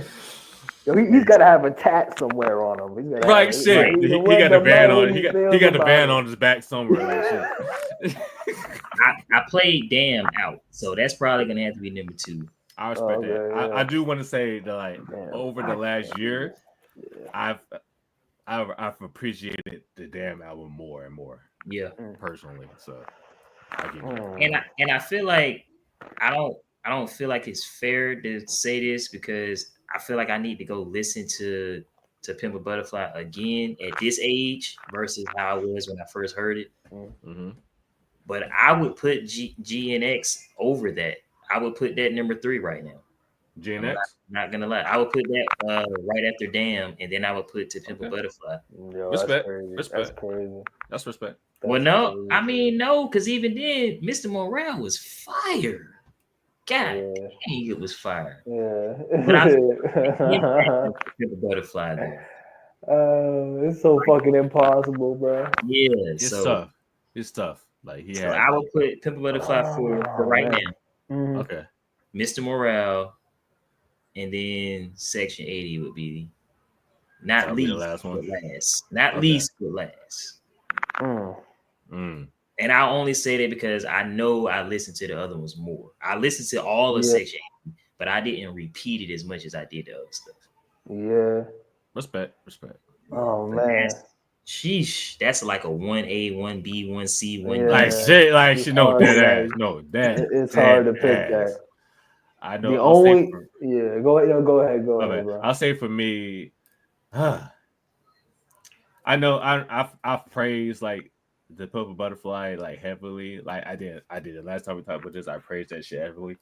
He's got to have a tat somewhere on him. Right, shit. He got the band on. He got the band on his back somewhere. Like shit. I played Damn out, so that's probably gonna have to be number 2. I respect that. Yeah. I do want to say that like over the last year, I've appreciated the Damn album more and more. Yeah, personally. So, and I feel like I don't feel like it's fair to say this because I feel like I need to go listen to Pimp a Butterfly again at this age versus how I was when I first heard it. Mm-hmm. But I would put GNX over that. I would put that number 3 right now. GNX? I'm not gonna lie. I would put that right after Damn, and then I would put To Pimp a Butterfly. Yo, respect. That's crazy. That's respect. Well, no, I mean no, because even then, Mr. Morale was fire. God dang, it was fire. Yeah. But I Pimp a Butterfly though. It's so fucking impossible, bro. Yeah, it's tough. Like I would put Pimp a Butterfly for right now. Mm-hmm. Okay. Mr. Morale, and then Section 80 would be not least, but last. Not least, but last. And I only say that because I know I listened to the other ones more. I listened to all of Section 80, but I didn't repeat it as much as I did the other stuff. Yeah. Respect. Oh man. Sheesh, that's like a 1A, 1B, 1C, 1D. Like shit, like she know that ass. No, that it's hard to pick that. I know. Go ahead. Go ahead, bro. I'll say for me, I know I've praised like the Purple Butterfly like heavily. Like I did the last time we talked about this. I praised that shit heavily.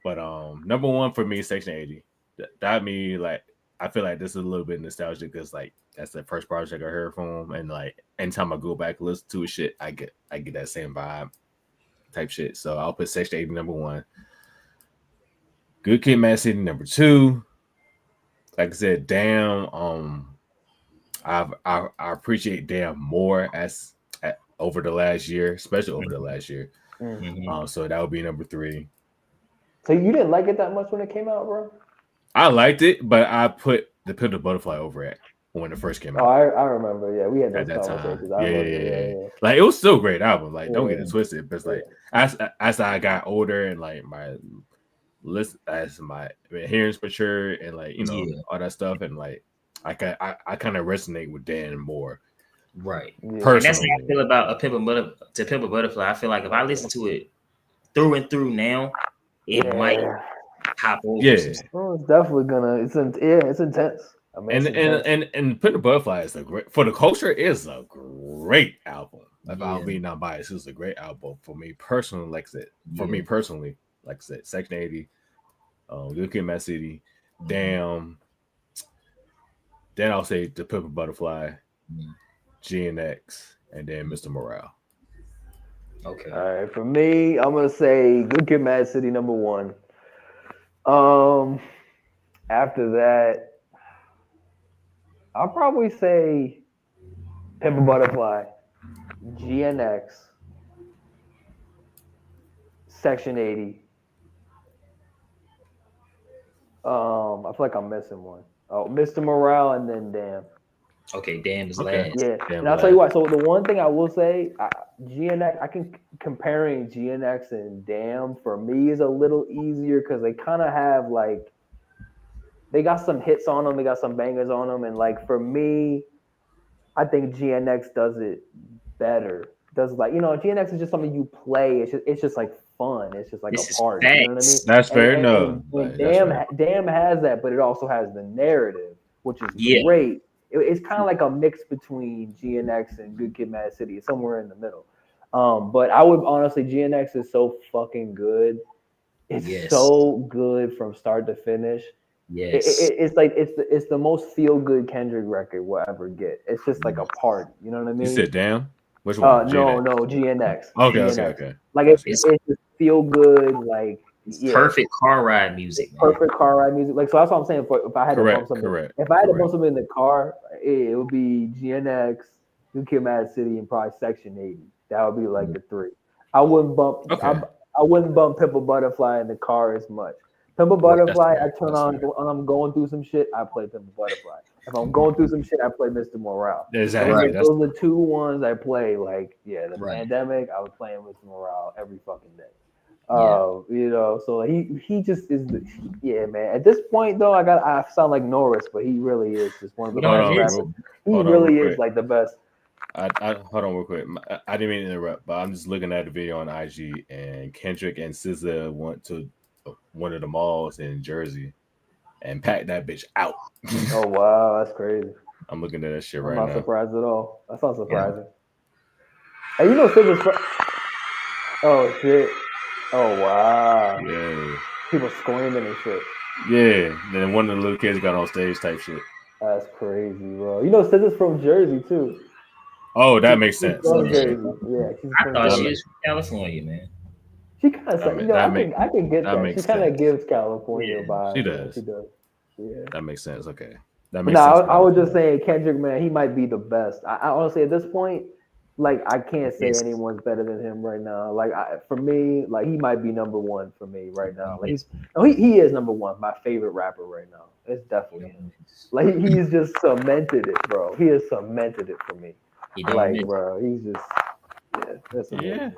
But number 1 for me, Section 80. That me like I feel like this is a little bit nostalgic because like that's the first project I heard from him, and like anytime I go back and listen to his shit, I get that same vibe type shit. So I'll put Section 80 number 1. Good Kid, Mad City number 2. Like I said, Damn. I appreciate Damn more over the last year, especially over the last year. So that would be number 3. So you didn't like it that much when it came out, bro? I liked it, but I put the Pimp the Butterfly over it when it first came out. Oh, I remember. Yeah, we had at those that conversations. time. Yeah. Like it was still a great album. Like don't get it twisted, but it's like as I got older and like my list as my hearing's matured and like all that stuff, and like I kind of resonate with Dan more. Right. Yeah. Personally. And that's how I feel about To Pimp a Butterfly. I feel like if I listen to it through and through now, it might pop over. Yeah. It's definitely gonna. It's intense. I mean, and Pimp the Butterfly is for the culture is a great album. If I'm being non-biased, it's a great album for me personally. Like I said, Section 80, Good Kid, Mad City, Damn. Then I'll say The Pimp a Butterfly, GNX, and then Mr. Morale. Okay. All right. For me, I'm gonna say Good Kid, Mad City number 1. After that, I'll probably say Pimp a Butterfly, GNX, Section 80. I feel like I'm missing one. Oh, Mr. Morale, and then Damn. Okay, Damn is last. Yeah, Damn and I'll tell you what. So the one thing I will say, GNX, I can comparing GNX and Damn for me is a little easier because they kind of have like, they got some hits on them, they got some bangers on them, and like for me, I think GNX does it better. Does like GNX is just something you play. It's just like fun. It's just like a party. You know what I mean? That's fair enough. Damn has that, but it also has the narrative, which is great. It's kind of like a mix between GNX and Good Kid, Mad City. It's somewhere in the middle. But I would honestly, GNX is so fucking good. It's so good from start to finish. Yes, it's like it's the most feel good Kendrick record we'll ever get. It's just like a party. You know what I mean? You said Damn. Which one? No, GNX. Okay, GNX. okay. Like it's just feel good, like perfect car ride music. Man. Perfect car ride music. Like so, that's what I'm saying. If I had to bump something, if I had to bump something in the car, it would be GNX, Good Kid, Mad City, and probably Section 80. That would be like the 3. I wouldn't bump. I wouldn't bump Pimp a Butterfly in the car as much. Pimp a Butterfly, I turn on when I'm going through some shit. I play Pimp a Butterfly. If I'm going through some shit, I play Mr. Morale. Exactly. Those are the 2 ones I play. Like, the pandemic, I was playing Mr. Morale every fucking day. So he just is man. At this point though, I sound like Norris, but he really is just one of the best rappers. He really is like the best. I hold on real quick. I didn't mean to interrupt, but I'm just looking at the video on IG, and Kendrick and SZA went to one of the malls in Jersey and packed that bitch out. Oh wow, that's crazy. I'm looking at that shit right now. I'm not surprised at all. That's not surprising. Hey, SZA's oh shit. Oh wow. Yeah. People screaming and shit. Yeah. Then one of the little kids got on stage type shit. That's crazy, bro. SZA's from Jersey too. Oh, that makes sense. From Jersey. Yeah, I thought she was from California, man. She kind of, I can get that. She kind of gives California vibes. She does. She does. Yeah. That makes sense. Okay. That makes sense. I was just saying, Kendrick, man, he might be the best. I honestly, at this point, like, I can't say anyone's better than him right now. Like, for me, like, he might be number 1 for me right now. Like, he is number 1, my favorite rapper right now. It's definitely him. Like, he's just cemented it, bro. He has cemented it for me. Like, bro, he's just, that's amazing. Yeah.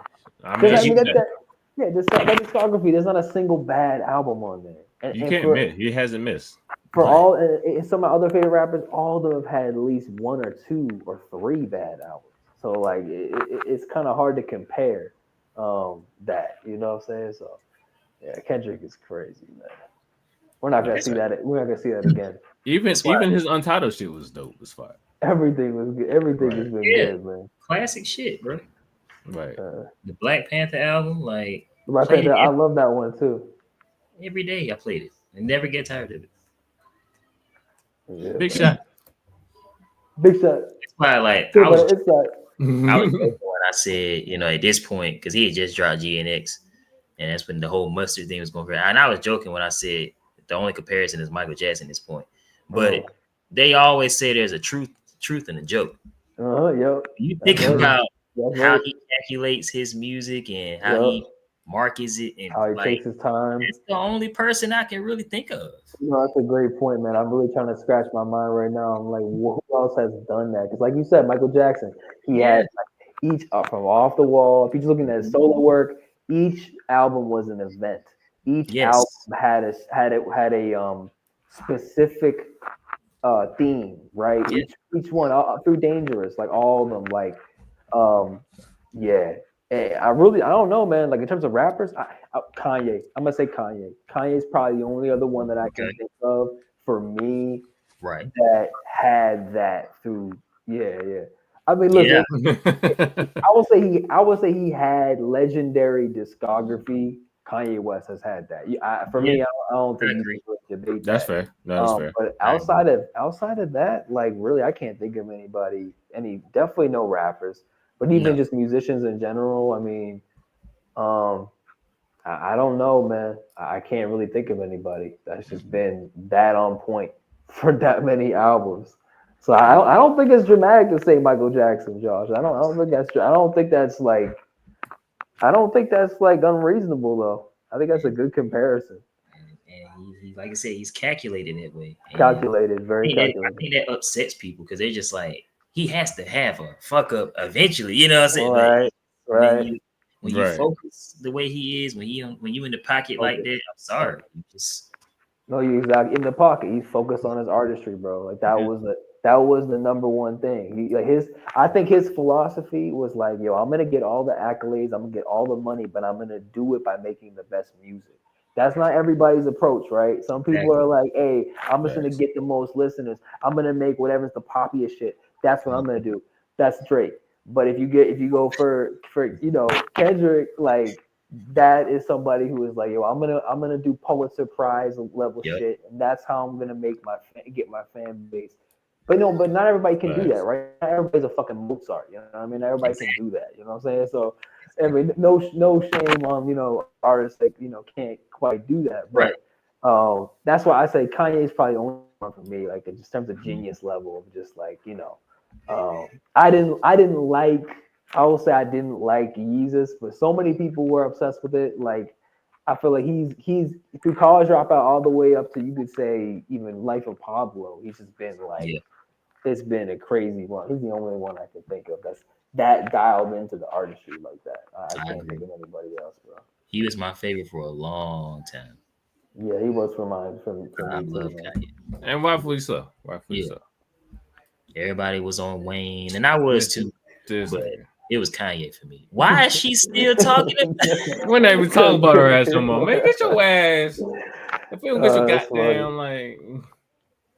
I mean that discography, there's not a single bad album on there. And, you can't admit he hasn't missed. For all, and some of my other favorite rappers, all of them have had at least 1 or 2 or 3 bad albums. So like, it's kind of hard to compare that. You know what I'm saying? So yeah, Kendrick is crazy, man. We're not gonna see that. We're not gonna see that again. Even his Untitled shit was dope as fuck. Everything was good. Everything has been good, man. Classic shit, bro. Right. The Black Panther album, like Black Panther, I love that one too. Every day I played it and never get tired of it. Big shot. Big shot. It's probably like I was joking when I said, you know, at this point, because he had just dropped GNX, and that's when the whole mustard thing was going crazy. And I was joking when I said the only comparison is Michael Jackson at this point. But they always say there's a truth in a joke. Yep. You think about how he calculates his music and how he markets it and how he takes his time. It's the only person I can really think of. You know, that's a great point, man. I'm really trying to scratch my mind right now. I'm like, who else has done that? Because, like you said, Michael Jackson, he had like, each from Off the Wall. If you're just looking at his solo work, each album was an event. Each album had a specific theme, right? Yeah. Each one through Dangerous, like all of them, like I don't know, man. Like in terms of rappers, Kanye. I'm gonna say Kanye. Kanye's probably the only other one that I can think of for me, right? That had that through. Yeah. I mean, listen. I would say he had legendary discography. Kanye West has had that. For me, I don't think you can debate that. That's fair. No, that's fair. But outside of that, like really, I can't think of anybody. Definitely no rappers. But even just musicians in general, I mean, I don't know, man. I can't really think of anybody that's just been that on point for that many albums. So I don't think it's dramatic to say Michael Jackson, Josh. I don't think that's like unreasonable though. I think that's a good comparison. And he like I said, he's calculated that way. Calculated, very calculated. I think that upsets people because they're just like, he has to have a fuck up eventually. You know what I'm saying? Right. When you focus the way he is, when you in the pocket like that, I'm sorry. No, you exactly in the pocket. He's focused on his artistry, bro. Like that was the number one thing. I think his philosophy was like, yo, I'm gonna get all the accolades, I'm gonna get all the money, but I'm gonna do it by making the best music. That's not everybody's approach, right? Some people are like, hey, I'm just gonna get the most listeners. I'm gonna make whatever's the poppiest shit. That's what I'm gonna do. That's Drake. But if you go for Kendrick, like that is somebody who is like, yo, I'm gonna do Pulitzer Prize level shit, and that's how I'm gonna get my fan base. But not everybody can do that, right? Not everybody's a fucking Mozart, you know what I mean? Everybody can do that, you know what I'm saying? So, I mean, no shame on artists that can't quite do that, but that's why I say Kanye is probably the only one for me, like in terms of genius level of just like I didn't like Yeezus, but so many people were obsessed with it. Like I feel like he's through College Dropout all the way up to, you could say, even Life of Pablo. He's just been like it's been a crazy one. He's the only one I can think of that's that dialed into the artistry like that. I can't think of anybody else, bro. He was my favorite for a long time. Yeah, he was for me. I love Kanye. And rightfully so. So. Everybody was on Wayne, and I was too. But it was Kanye for me. Why is she still talking? We're not even talking about her ass no more. Man, get your ass. If you don't get your goddamn like.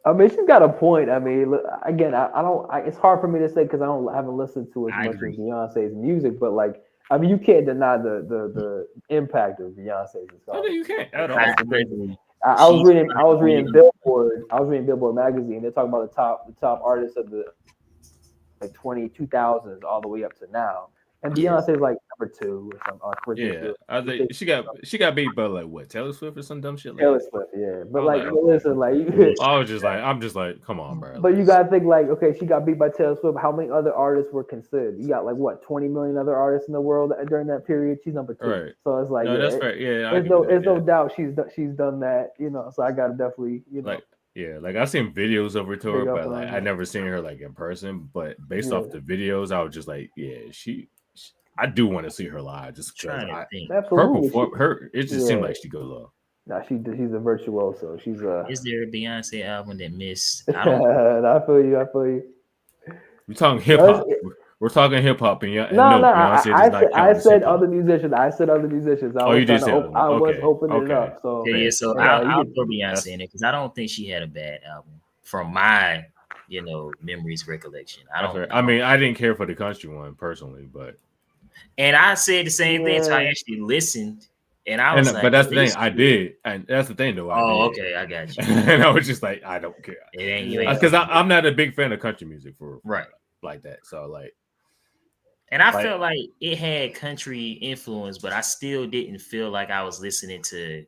I mean, she's got a point. I mean, again, I don't. It's hard for me to say because I haven't listened to as much as Beyonce's music, but like, I mean, you can't deny the impact of Beyonce's. No, you can't at all. I was reading Billboard magazine. They're talking about the top artists of the 2000s all the way up to now. And Beyonce's like number 2 or something. I think she got beat by like what, Taylor Swift or some dumb shit like Taylor Swift, yeah. But listen, I'm just like, come on, bro. But you gotta think like, okay, she got beat by Taylor Swift. How many other artists were considered? You got like what, 20 million other artists in the world during that period. She's number 2. Right. So it's like, that's fair. Yeah, there's no doubt she's done that. So I gotta definitely, like. Yeah, like I've seen videos of her tour, but like I never seen her like in person. But based off the videos, I was just like, I do want to see her live just because it just seemed like she goes off. Nah, she's a virtuoso. She's Is there a Beyonce album that missed? I feel you. We're talking hip hop. We're talking hip hop, and I said other musicians. I was opening it up. So I'll throw Beyonce in it because I don't think she had a bad album from my memories recollection. I mean, I didn't care for the country one personally, but and I said the same thing. So I actually listened And I was like, but that's the thing, I did, and that's the thing though. Okay, I got you. And I was just like, I don't care. It ain't because I'm not a big fan of country music for like that. So like, and I felt like it had country influence, but I still didn't feel like I was listening to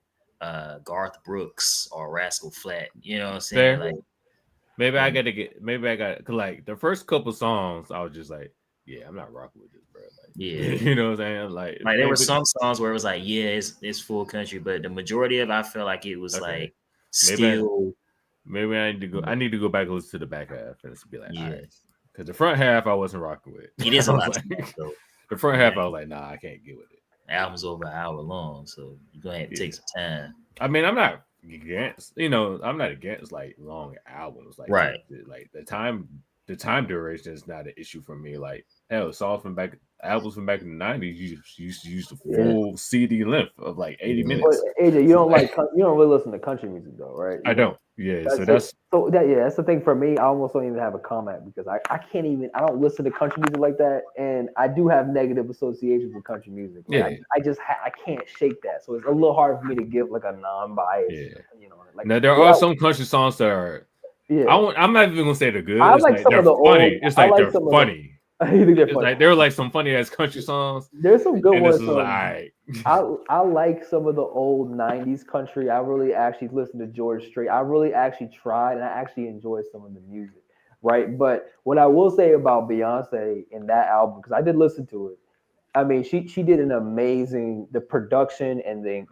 Garth Brooks or Rascal Flatts. You know what I'm saying? Fair. Like, maybe I got like the first couple songs, I was just like, yeah, I'm not rocking with this, bro. Like, you know what I'm saying? Like there were some songs where it was like, yeah, it's full country, but the majority of it, I felt like it was like still. Maybe I need to go back and listen to the back half and be like, all right. Because the front half I wasn't rocking with. It is a lot. The front half I was like, nah, I can't get with it. The album's over an hour long, so you're gonna have to take some time. I mean, I'm not against, I'm not against like long albums. Like like the time duration is not an issue for me. Like hell, albums from back in the 90s, you used to use the full CD length of like 80 minutes. But AJ, you don't really listen to country music though, right? I don't. Yeah, that's the thing for me. I almost don't even have a comment because I don't listen to country music like that, and I do have negative associations with country music. Like, I can't shake that, so it's a little hard for me to give like a non-biased. Like now there are some country songs that are. Yeah, I'm not even gonna say they're good. I like some of the funny. Old, it's like they're funny. They're like some funny ass country songs. There's some good ones. Right. I like some of the old 90s country. I really actually listened to George Strait. I really actually tried, and I actually enjoyed some of the music. Right. But what I will say about Beyonce in that album, because I did listen to it, I mean, she did an amazing, the production and the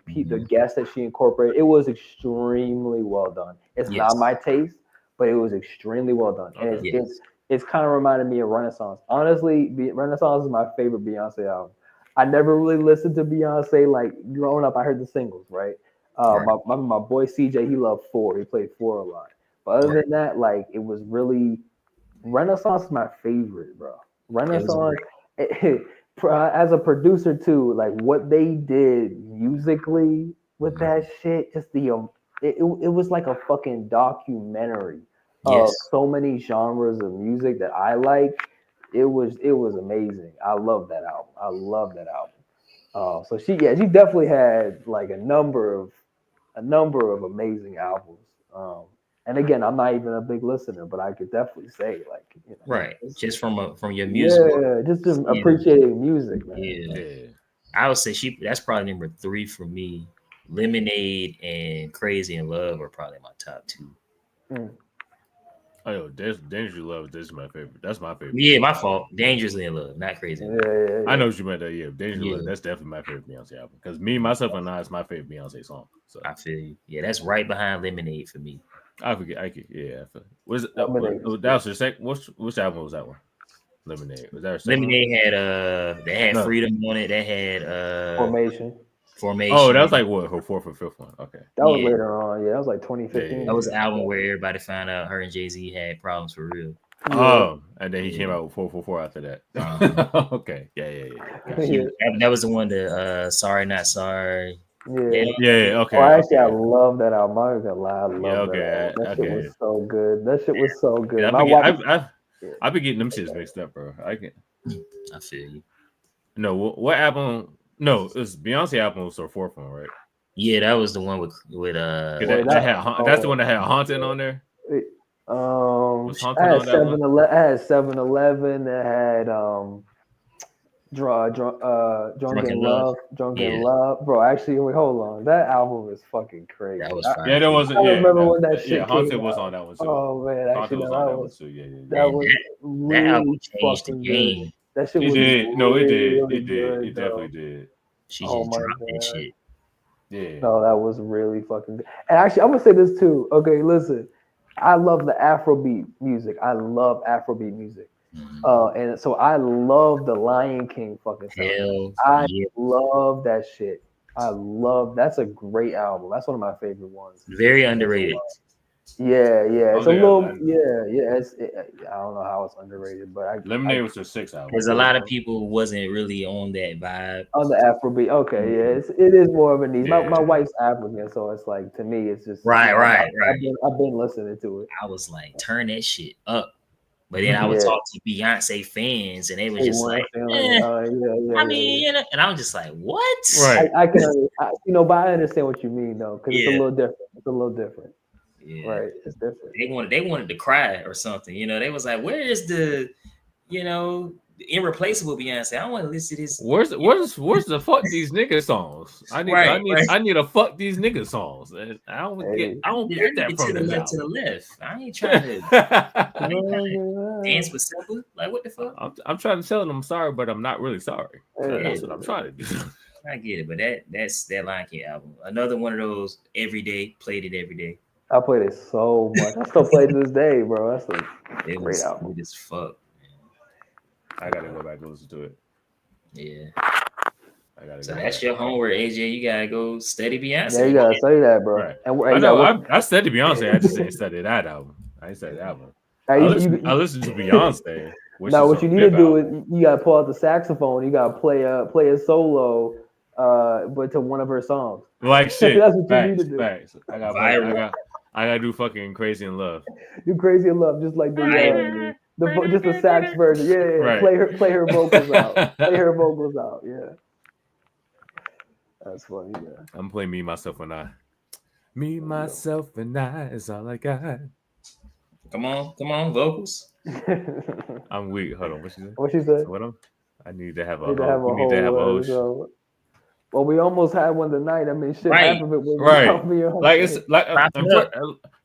guests that she incorporated, it was extremely well done. It's not my taste, but it was extremely well done. And it's kind of reminded me of Renaissance. Honestly, Renaissance is my favorite Beyonce album. I never really listened to Beyonce. Like growing up, I heard the singles, right? My boy CJ, he loved 4. He played 4 a lot. But other than that, like it was really Renaissance is my favorite, bro. Renaissance, as a producer too, like what they did musically with that shit, just it was like a fucking documentary. So many genres of music that I like. It was amazing. I love that album. So she definitely had like a number of amazing albums. And again, I'm not even a big listener, but I could definitely say like just from your music. Yeah, just appreciating music, man. Yeah. I would say that's probably number 3 for me. Lemonade and Crazy in Love are probably my top 2. Oh, Dangerously in Love. This is my favorite. That's my favorite. Yeah, my fault. Dangerously in Love, not Crazy in Love. Yeah. I know what you meant. That. Yeah, Dangerously in Love. That's definitely my favorite Beyonce album. Because Me, Myself, and I is my favorite Beyonce song. So I feel you. Yeah, that's right behind Lemonade for me. I forget. Was it? That was the second. Which album was that one? Lemonade. Was that a second Lemonade one? They had Freedom on it. They had Formation. Oh, that was like what, her 4th or 5th one. Okay. That was later on. Yeah, that was like 2015. That was the album where everybody found out her and Jay-Z had problems for real. Oh, and then he came out with 444 after that. Okay. Yeah. That was the one that Sorry Not Sorry. Yeah. Okay. Actually, I love that album. I was gonna lie. I love that album. That shit was so good. That shit was so good. I've been getting them shits mixed up, bro. I feel you. No, what album? No, it was Beyonce album was her 4th one, right? Yeah, that was the one with that's the one that had Haunted on there. I had 7-Eleven. That had Drunk in Love. Bro, actually, wait, hold on. That album is fucking crazy. That was fine. Yeah, there wasn't. I remember when that shit Haunted came was out. on that one too. Oh man, actually, that was too. Yeah. That was really that album changed the game. Good. That shit it was did. No, it did. Really it did. good, it definitely did. She just dropped that shit. Yeah. No, that was really fucking good. And actually, I'm gonna say this too. Okay, listen. I love the Afrobeat music. I love Afrobeat music. And so I love the Lion King fucking sound. I love that shit. That's a great album. That's one of my favorite ones. Very underrated. Yeah. It's a little, I don't know how it's underrated, but Lemonade was her 6th album. There's a lot of people who wasn't really on that vibe. On the Afrobeat, okay, it is more of a niche. My wife's African, so it's like to me, it's just right. I've been listening to it. I was like, turn that shit up. But then I would talk to Beyonce fans, and they were just like, I mean, you know, and I'm just like, what? Right. I can, but I understand what you mean though, because it's a little different. It's a little different. Yeah. Right. It's different. They wanted to cry or something. You know, they was like, where is the, you know, irreplaceable Beyonce? I want to listen to this. Where's the fuck these niggas songs? I need a fuck these niggas songs. I don't get that from the left to the left. I ain't trying to dance with SZA. Like, what the fuck? I'm trying to tell them I'm sorry, but I'm not really sorry. That's what I'm trying to do. I get it, but that's that Lion King album. Another one of those every day, played it every day. I played it so much. I still play it to this day, bro. That's a great album. Good as fuck. I gotta go back and listen to it. Yeah. So that's your homework, AJ. You gotta go study Beyonce. Yeah, you gotta study that, bro. Right. And I know I studied Beyonce. I just didn't study that album. I didn't study that album. I listened to Beyonce. Now, what you need to do is you gotta pull out the saxophone. You gotta play a solo, but to one of her songs. Like shit. That's what you need to do. Facts. I gotta do fucking Crazy in Love. Do Crazy in Love, just like just the sax version. Yeah. Right. Play her vocals out. Play her vocals out. Yeah. That's funny. Yeah. I'm playing Me, Myself, and I. Me, Myself, and I is all I got. Come on, vocals. I'm weak. Hold on. What she said? I need to have a host. Well, we almost had one tonight. I mean, shit, half of it was like it's like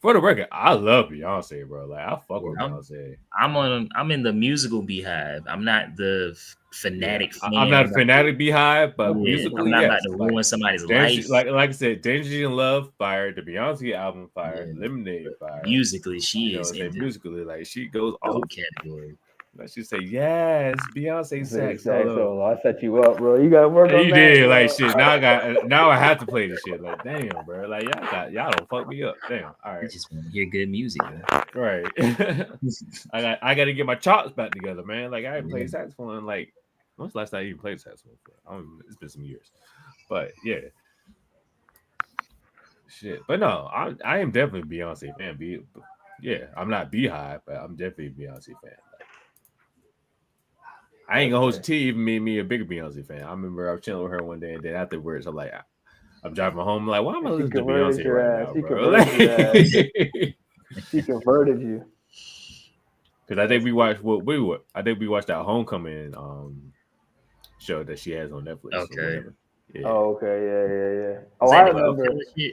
for the record, I love Beyonce, bro. Like I fuck with Beyonce. I'm in the musical beehive. I'm not the fanatic. Fan. I'm not a fanatic beehive, but musically, I'm not about to ruin somebody's life. Like I said, Danger in Love, fire. The Beyonce album, fire. Lemonade, fire. Musically, she is musically like she goes all category. Like she say, yes, Beyonce sex. I set you up, bro. You gotta work on that. You did, like shit. Now I have to play this shit. Like, damn, bro. Like y'all don't fuck me up. Damn. All right. I just want to hear good music, man. Right. I got to get my chops back together, man. Like I ain't played saxophone like when's the last time I even played saxophone? It's been some years. But yeah. Shit. But no, I am definitely a Beyonce fan. Yeah, I'm not Beehive, but I'm definitely a Beyonce fan. I ain't gonna hold your tea. Even me a bigger Beyonce fan. I remember I was chilling with her one day, and then afterwards, I'm like, I'm driving home. I'm like, why am I listening to Beyonce right now, bro? She converted you. Because I think we watched I think we watched that Homecoming show that she has on Netflix. Okay. Yeah. Oh, okay. Yeah. Oh, I remember.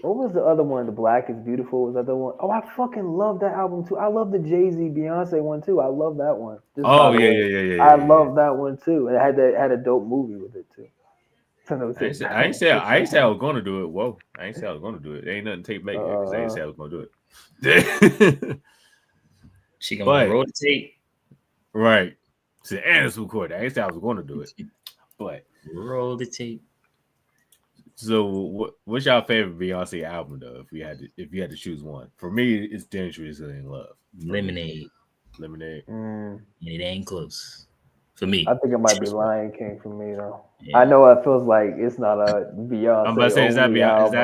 What was the other one? The Black is Beautiful. Was that the one? Oh, I fucking love that album too. I love the Jay-Z Beyonce one too. I love that one. Yeah. I love that one too. And it had a dope movie with it too. I ain't say I was gonna do it. Whoa, I ain't say I was gonna do it. There ain't nothing to take back here because I ain't say I was gonna do it. She gonna roll the tape. Right. So and it's recorded. I ain't say I was gonna do it. But roll the tape. So what's your favorite Beyonce album though? If you had to choose one, for me, it's Dangerously in Love. Lemonade. Mm. It ain't close for me. I think it might be Lion King for me though. Yeah. I know it feels like it's not a Beyonce. I'm about to say is that a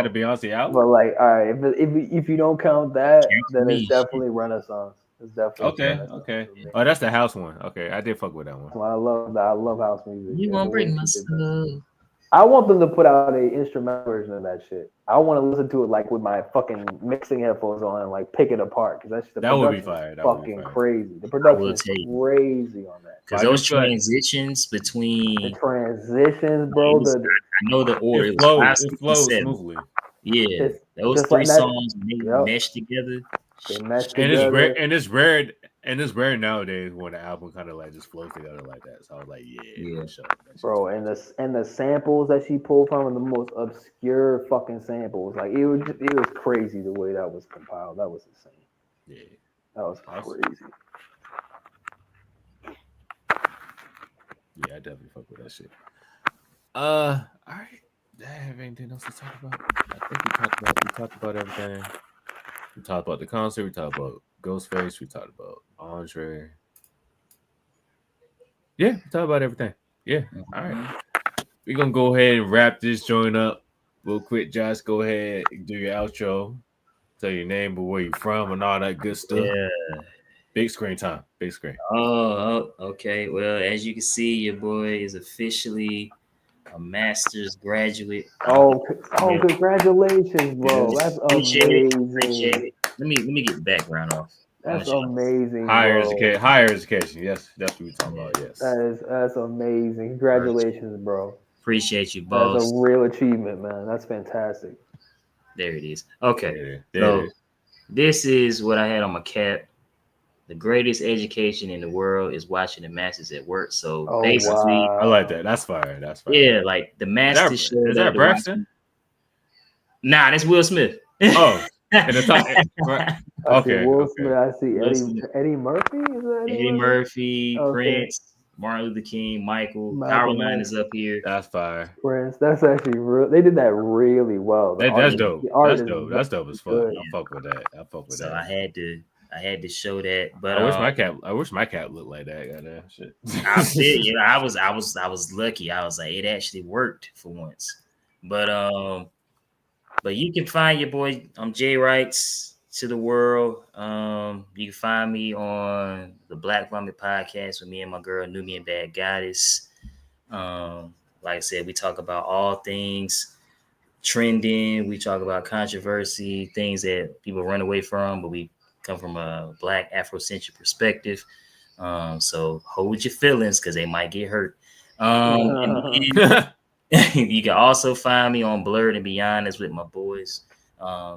Beyonce album? But like, all right, if you don't count that, then it's definitely Renaissance. It's definitely okay. Oh, that's the house one. Okay, I did fuck with that one. Well, I love that. I love house music. You gonna bring my stuff? I want them to put out an instrumental version of that shit. I want to listen to it like with my fucking mixing headphones on and like pick it apart because that would be fire. Fucking crazy. The production is crazy on that. Because those transitions between the transitions, bro. I know the order. It flows smoothly. Yeah, those three songs mesh together. They mesh together. And it's rare. And it's rare nowadays when the album kind of like just flows together like that. So I was like, yeah. Bro, and the samples that she pulled from are the most obscure fucking samples. Like it was crazy the way that was compiled. That was insane. Yeah, that was crazy. Yeah, I definitely fuck with that shit. All right. Do I have anything else to talk about? I think we talked about everything. We talked about the concert. We talked about Ghostface. We talked about Andre. Yeah, we talked about everything. Yeah. All right. We're going to go ahead and wrap this joint up real quick. Josh, go ahead and do your outro. Tell your name, but where you from and all that good stuff. Yeah. Big screen time. Big screen. Oh, okay. Well, as you can see, your boy is officially a master's graduate. Oh, congratulations, bro. That's Appreciate amazing. it. Let me get the background off. That's amazing, Higher bro. education. Higher education. Yes, that's what we're talking about. Yes. That's amazing. Congratulations, bro. Appreciate you, boss. That's a real achievement, man. That's fantastic. There it is. Okay. There it is. This is what I had on my cap. The greatest education in the world is watching the masses at work. So basically, I like that. That's fire. That's fire. Yeah, like the masters show. Is that Braxton? Nah, that's Will Smith. Oh, in the top. Okay. Will Smith. I see Eddie Murphy. Is that Eddie Murphy, Prince, Martin Luther King, Michael. Caroline is up here. That's fire. Prince. That's actually real. They did that really well. That's dope. That's dope as fuck. I fuck with that. So I had to show that, but I wish my cat looked like that. Goddamn shit. I was lucky. I was like, it actually worked for once. But you can find your boy Jay Wrights to the world. You can find me on the Black Vomit podcast with me and my girl Nubian Bad Goddess. Like I said, we talk about all things trending. We talk about controversy, things that people run away from, but we come from a Black Afrocentric perspective. So hold your feelings because they might get hurt. You can also find me on Blurred and Beyond. That's with my boys,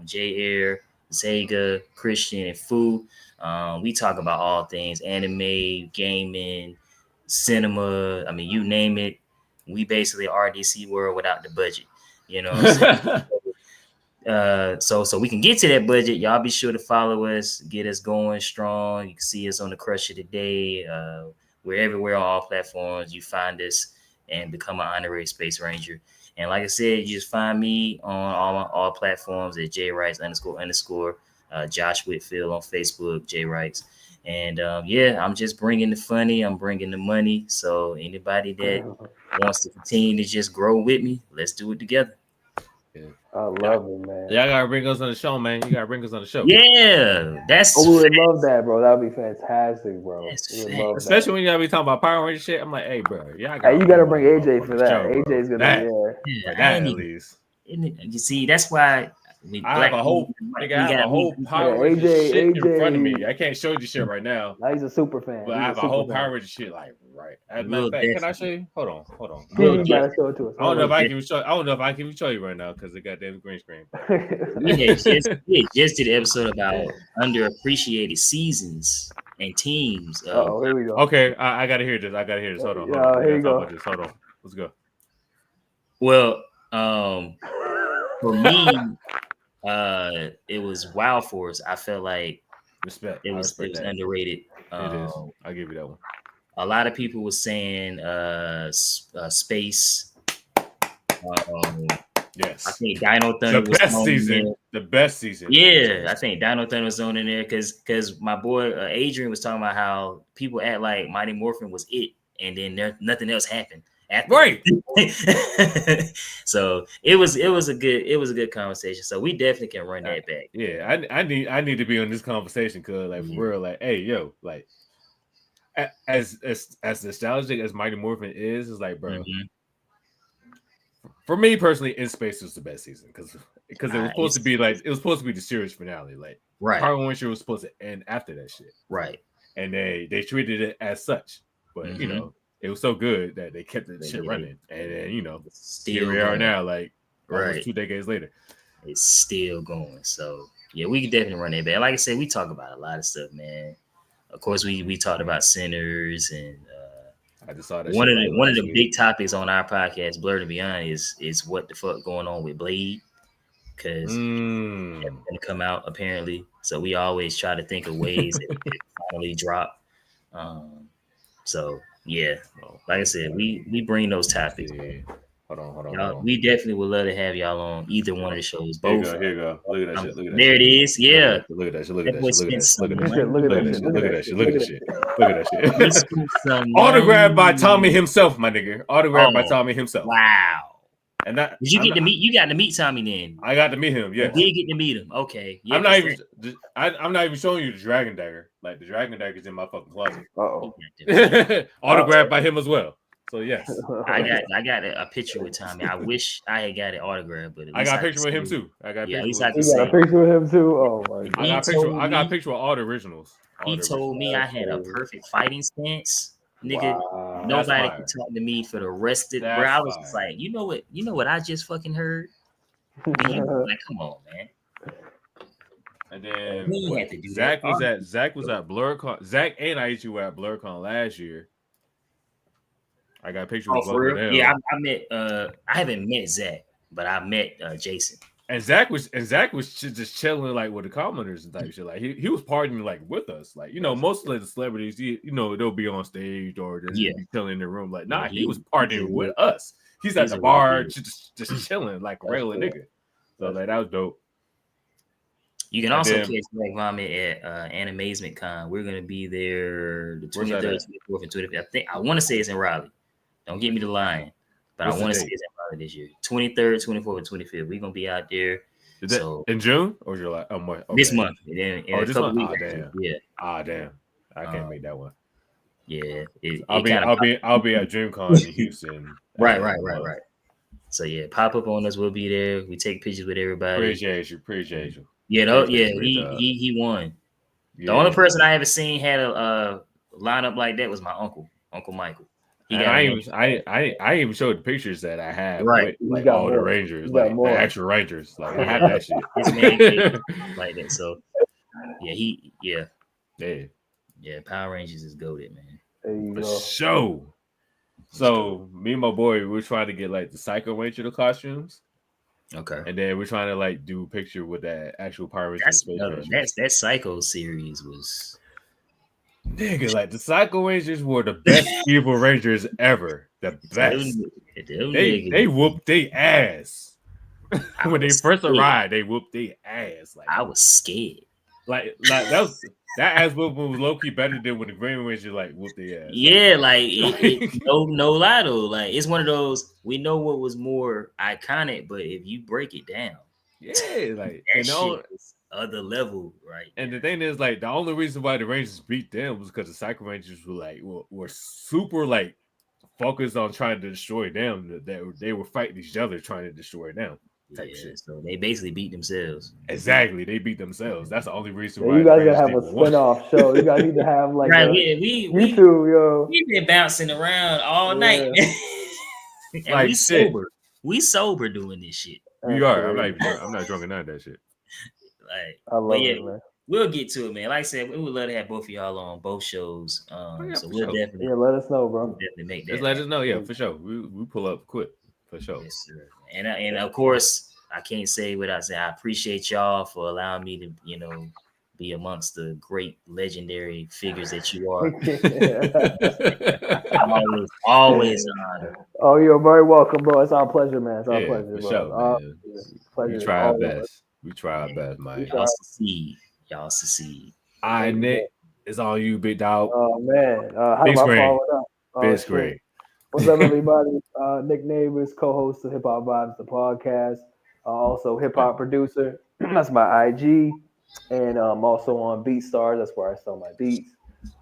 J Air, Zega, Christian, and Fu. We talk about all things anime, gaming, cinema. I mean, you name it. We basically RDC world without the budget. You know what I'm saying? So we can get to that budget. Y'all be sure to follow us, get us going strong. You can see us on the Crush of the Day. We're everywhere on all platforms. You find us and become an honorary Space Ranger. And like I said, you just find me on all platforms at JWrights__. Josh Whitfield on Facebook, J Wrights. And I'm just bringing the funny. I'm bringing the money. So anybody that wants to continue to just grow with me, let's do it together. Yeah. I love it, man. Y'all gotta bring us on the show, man. You gotta bring us on the show. Yeah, that's. We would love that, bro. That would be fantastic, bro. Especially when y'all be talking about Power Ranger shit. I'm like, hey, bro, you gotta bring AJ for that. Show, AJ's gonna be there. That at least. You see, that's why. I have a whole Power Ranger shit in front of me. I can't show you shit right now. Now he's a super fan. But I have a whole Power Ranger shit like right. As a matter of fact, can I show you? Hold on. You gotta show it to us. I don't know if I can even show you right now because it got damn green screen. We just did an episode about underappreciated seasons and teams. Here we go. Okay, I gotta hear this. Hold on. Here you go. Hold on. Let's go. Well, for me, it was Wild Force. I felt like respect. It was underrated. It is. I'll give you that one. A lot of people were saying Space. Yes. I think Dino Thunder was best season. The best season. Yeah, I think Dino Thunder was on in there because my boy Adrian was talking about how people act like Mighty Morphin was it, and then nothing else happened. Right. So it was a good conversation. So we definitely can run that back. Yeah, I need to be on this conversation because like for real, like, hey, yo, like as nostalgic as Mighty Morphin is like, bro. Mm-hmm. For me personally, In Space was the best season because it was supposed to be the series finale. Like, right. Power Ranger was supposed to end after that shit. Right. And they treated it as such, but you know. It was so good that they kept the shit running, and then here we are now, like almost 2 decades later. It's still going. So yeah, we can definitely run that back. Like I said, we talk about a lot of stuff, man. Of course, we talked about Sinners, and I just saw that one of the big topics on our podcast, Blurred and Beyond, is what the fuck going on with Blade, because it's going to come out apparently. So we always try to think of ways that it finally drop. So. Yeah, like I said, we bring those topics. Yeah. Hold on. We definitely would love to have y'all on either one of the shows. Both. Here you go. Look at that shit. There it is. Yeah. Look at that shit. Look at that shit. Autographed by Tommy himself, my nigga. Autographed by Tommy himself. Wow. And that did you get to meet? You got to meet Tommy then. I got to meet him. Yeah, you did get to meet him. Okay, yeah, I'm not even showing you the Dragon Dagger. Like the Dragon Dagger is in my fucking closet. Autographed by him as well. So yes, I got a picture with Tommy. I wish I had got it autographed, but I got a picture with him too. You got a picture with him too. Oh my god! I got a picture with all the originals. He told me I had a perfect fighting stance. Nigga, nobody can talk to me for the rest of the bro. I was just like, you know what I just fucking heard? Like, come on, man. And then Zach was at BlurCon. Zach and Aisha were at BlurCon last year. I got a picture with both of them. Yeah, I met I haven't met Zach, but I met Jason. And Zach was just chilling like with the commenters and type shit. Like he was partying like with us. Like, you know, most of the celebrities, they'll be on stage or just be chilling in the room. Like, nah, he was partying with us. He's at the bar just chilling like a regular nigga. So like that was dope. You can also catch Black Vomit at Animazement Con. We're gonna be there the 23rd, 24th, and 25th. I want to say it's in Raleigh. Don't get me the line. But I want to say it's in Raleigh this year. 23rd, 24th, and 25th. We're gonna be out there. Is that in June or July? Okay. This month. In this month? Weeks. Oh damn. Yeah. Damn. I can't make that one. Yeah. I'll be at DreamCon in Houston. Right. So yeah, pop up on us. We'll be there. We take pictures with everybody. Appreciate you. Yeah, he won. Yeah. The only person I ever seen had a lineup like that was my Uncle Michael. I even showed the pictures that I have with like all the Rangers, like the actual Rangers. Like I have that shit. His man like that. So yeah, Power Rangers is goated, man. There you go. Show. So me and my boy, we're trying to get like the Psycho Ranger costumes. Okay. And then we're trying to like do a picture with that actual Power Rangers. That Psycho series was. Nigga, like the Psycho Rangers were the best evil Rangers ever. The best. They whooped their ass. When they first arrived, they whooped their ass. Like I was scared. Like that ass whooping was low key better than when the Green Ranger like whooped their ass. Yeah, like no lie though. Like it's one of those. We know what was more iconic, but if you break it down, like that shit was other level, right? And the thing is, like, the only reason why the Rangers beat them was because the Psycho Rangers were like were super like focused on trying to destroy them. That they were fighting each other trying to destroy them. Type shit. So they basically beat themselves. Exactly, they beat themselves. That's the only reason why. You guys gotta have a spin-off show. You guys need to have like YouTube, yo. We've been bouncing around all night. And like we sober. We sober doing this shit. We are. I'm not drunk enough that shit. Like, I love it, man. We'll get to it, man. Like I said, we would love to have both of y'all on both shows. So we'll definitely let us know, bro. We'll definitely make that. Just let us know, for sure. We pull up quick. For sure. Yes, sir. And of course, I can't say without saying I appreciate y'all for allowing me to, be amongst the great legendary figures that you are. I'm always an honor. Oh, you're very welcome, bro. It's our pleasure, man. It's our pleasure, for bro. Sure, man. Pleasure. We try our best. We try our best, man. Y'all succeed. All right, Nick. It's on you, big dog. Oh man. How do I follow it up? Big screen. What's up, everybody? Nick Neighbors, co-host of Hip Hop Vibes, the podcast. Also, hip hop producer. That's my IG. And I'm also on BeatStars. That's where I sell my beats.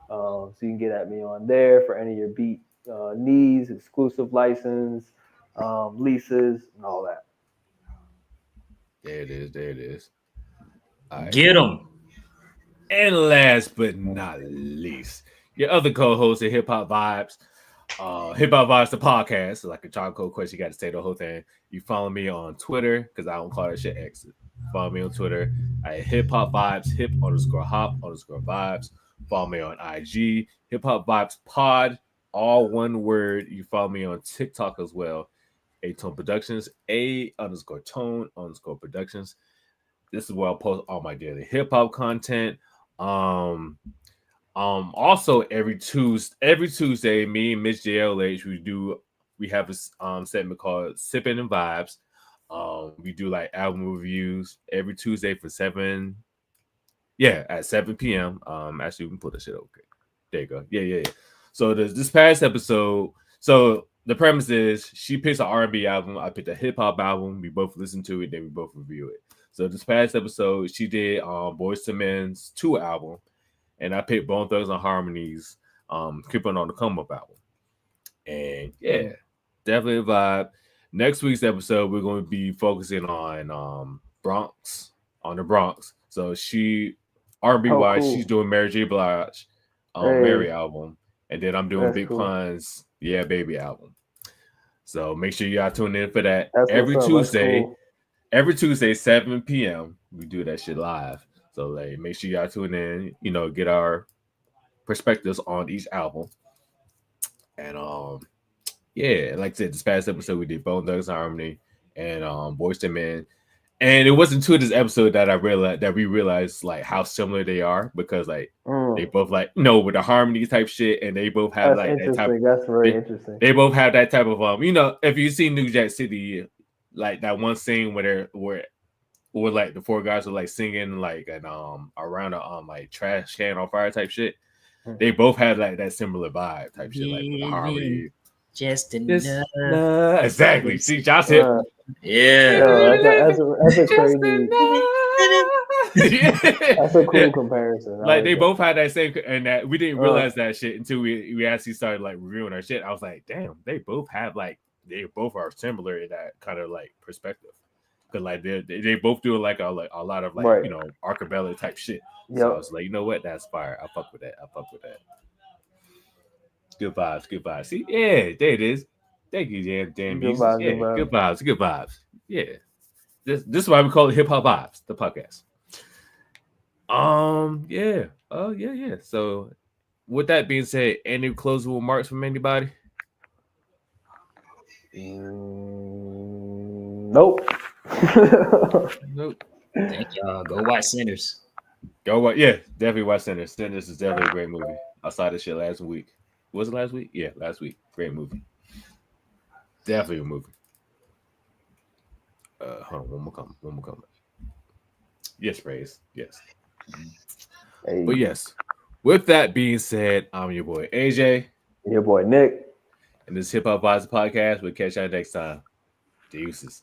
So you can get at me on there for any of your beat needs, exclusive license, leases, and all that. There it is. All right. Get them. And last but not least, your other co-host of Hip Hop Vibes. Hip Hop Vibes, the podcast. So like a charcoal question, you got to say the whole thing. You follow me on Twitter because I don't call that shit exit. Follow me on Twitter at Hip Hop Vibes, hip_hop_vibes. Follow me on IG, Hip Hop Vibes Pod, all one word. You follow me on TikTok as well, A-Tone Productions, A_Tone_Productions. This is where I'll post all my daily hip hop content. Also every Tuesday, me and Mitch JLH, we have a segment called Sipping and Vibes. We do like album reviews every Tuesday at 7 p.m. Actually, we can put that shit okay. There you go. Yeah. So this past episode, so the premise is she picks an R&B album, I picked a hip hop album. We both listen to it, then we both review it. So this past episode, she did Boyz II Men's 2 album, and I picked Bone Thugs and Harmony's Creeping on the Come Up album. And yeah, definitely a vibe. Next week's episode, we're going to be focusing on the Bronx. So she R&B wise, she's doing Mary J. Blige, Mary album, and then I'm doing Big Pun's Yeah Baby album. So make sure y'all tune in for that. Every Tuesday, 7 p.m. We do that shit live. So like, make sure y'all tune in. You know, get our perspectives on each album. And yeah, like I said, this past episode we did Bone Thugs Harmony and Boyz II Men. And it wasn't until this episode that we realized like how similar they are, because like they both like with the harmony type shit, and they both have like that type. That's very interesting. They both have that type of if you see New Jack City, like that one scene where like the 4 guys were like singing like an around a like trash can on fire type shit. They both had like that similar vibe type shit, like with the harmony. Just enough. Exactly. See, Josh hit. Yeah. That's a crazy. That's a cool comparison. Like they both had that same, and that we didn't realize that shit until we actually started like reviewing our shit. I was like, damn, they both are similar in that kind of like perspective, because like they both do like a lot of like Archibella type shit. Yep. So I was like, you know what, that's fire. I fuck with that. Good vibes. See, yeah, there it is. Thank you, Dan. Good vibes. Yeah, this is why we call it Hip Hop Vibes, the podcast. Yeah. Oh, yeah. So, with that being said, any closing remarks from anybody? Nope. Nope. Thank y'all. Go watch Sinners. Definitely watch Sinners. Sinners is definitely a great movie. I saw this shit last week. Was it last week? Yeah, last week. Great movie. Definitely a movie. Hold on, one more comment. Yes, praise. Yes. Hey. But yes, with that being said, I'm your boy AJ. Your boy Nick. And this Hip Hop Vibes podcast. We'll catch y'all next time. Deuces.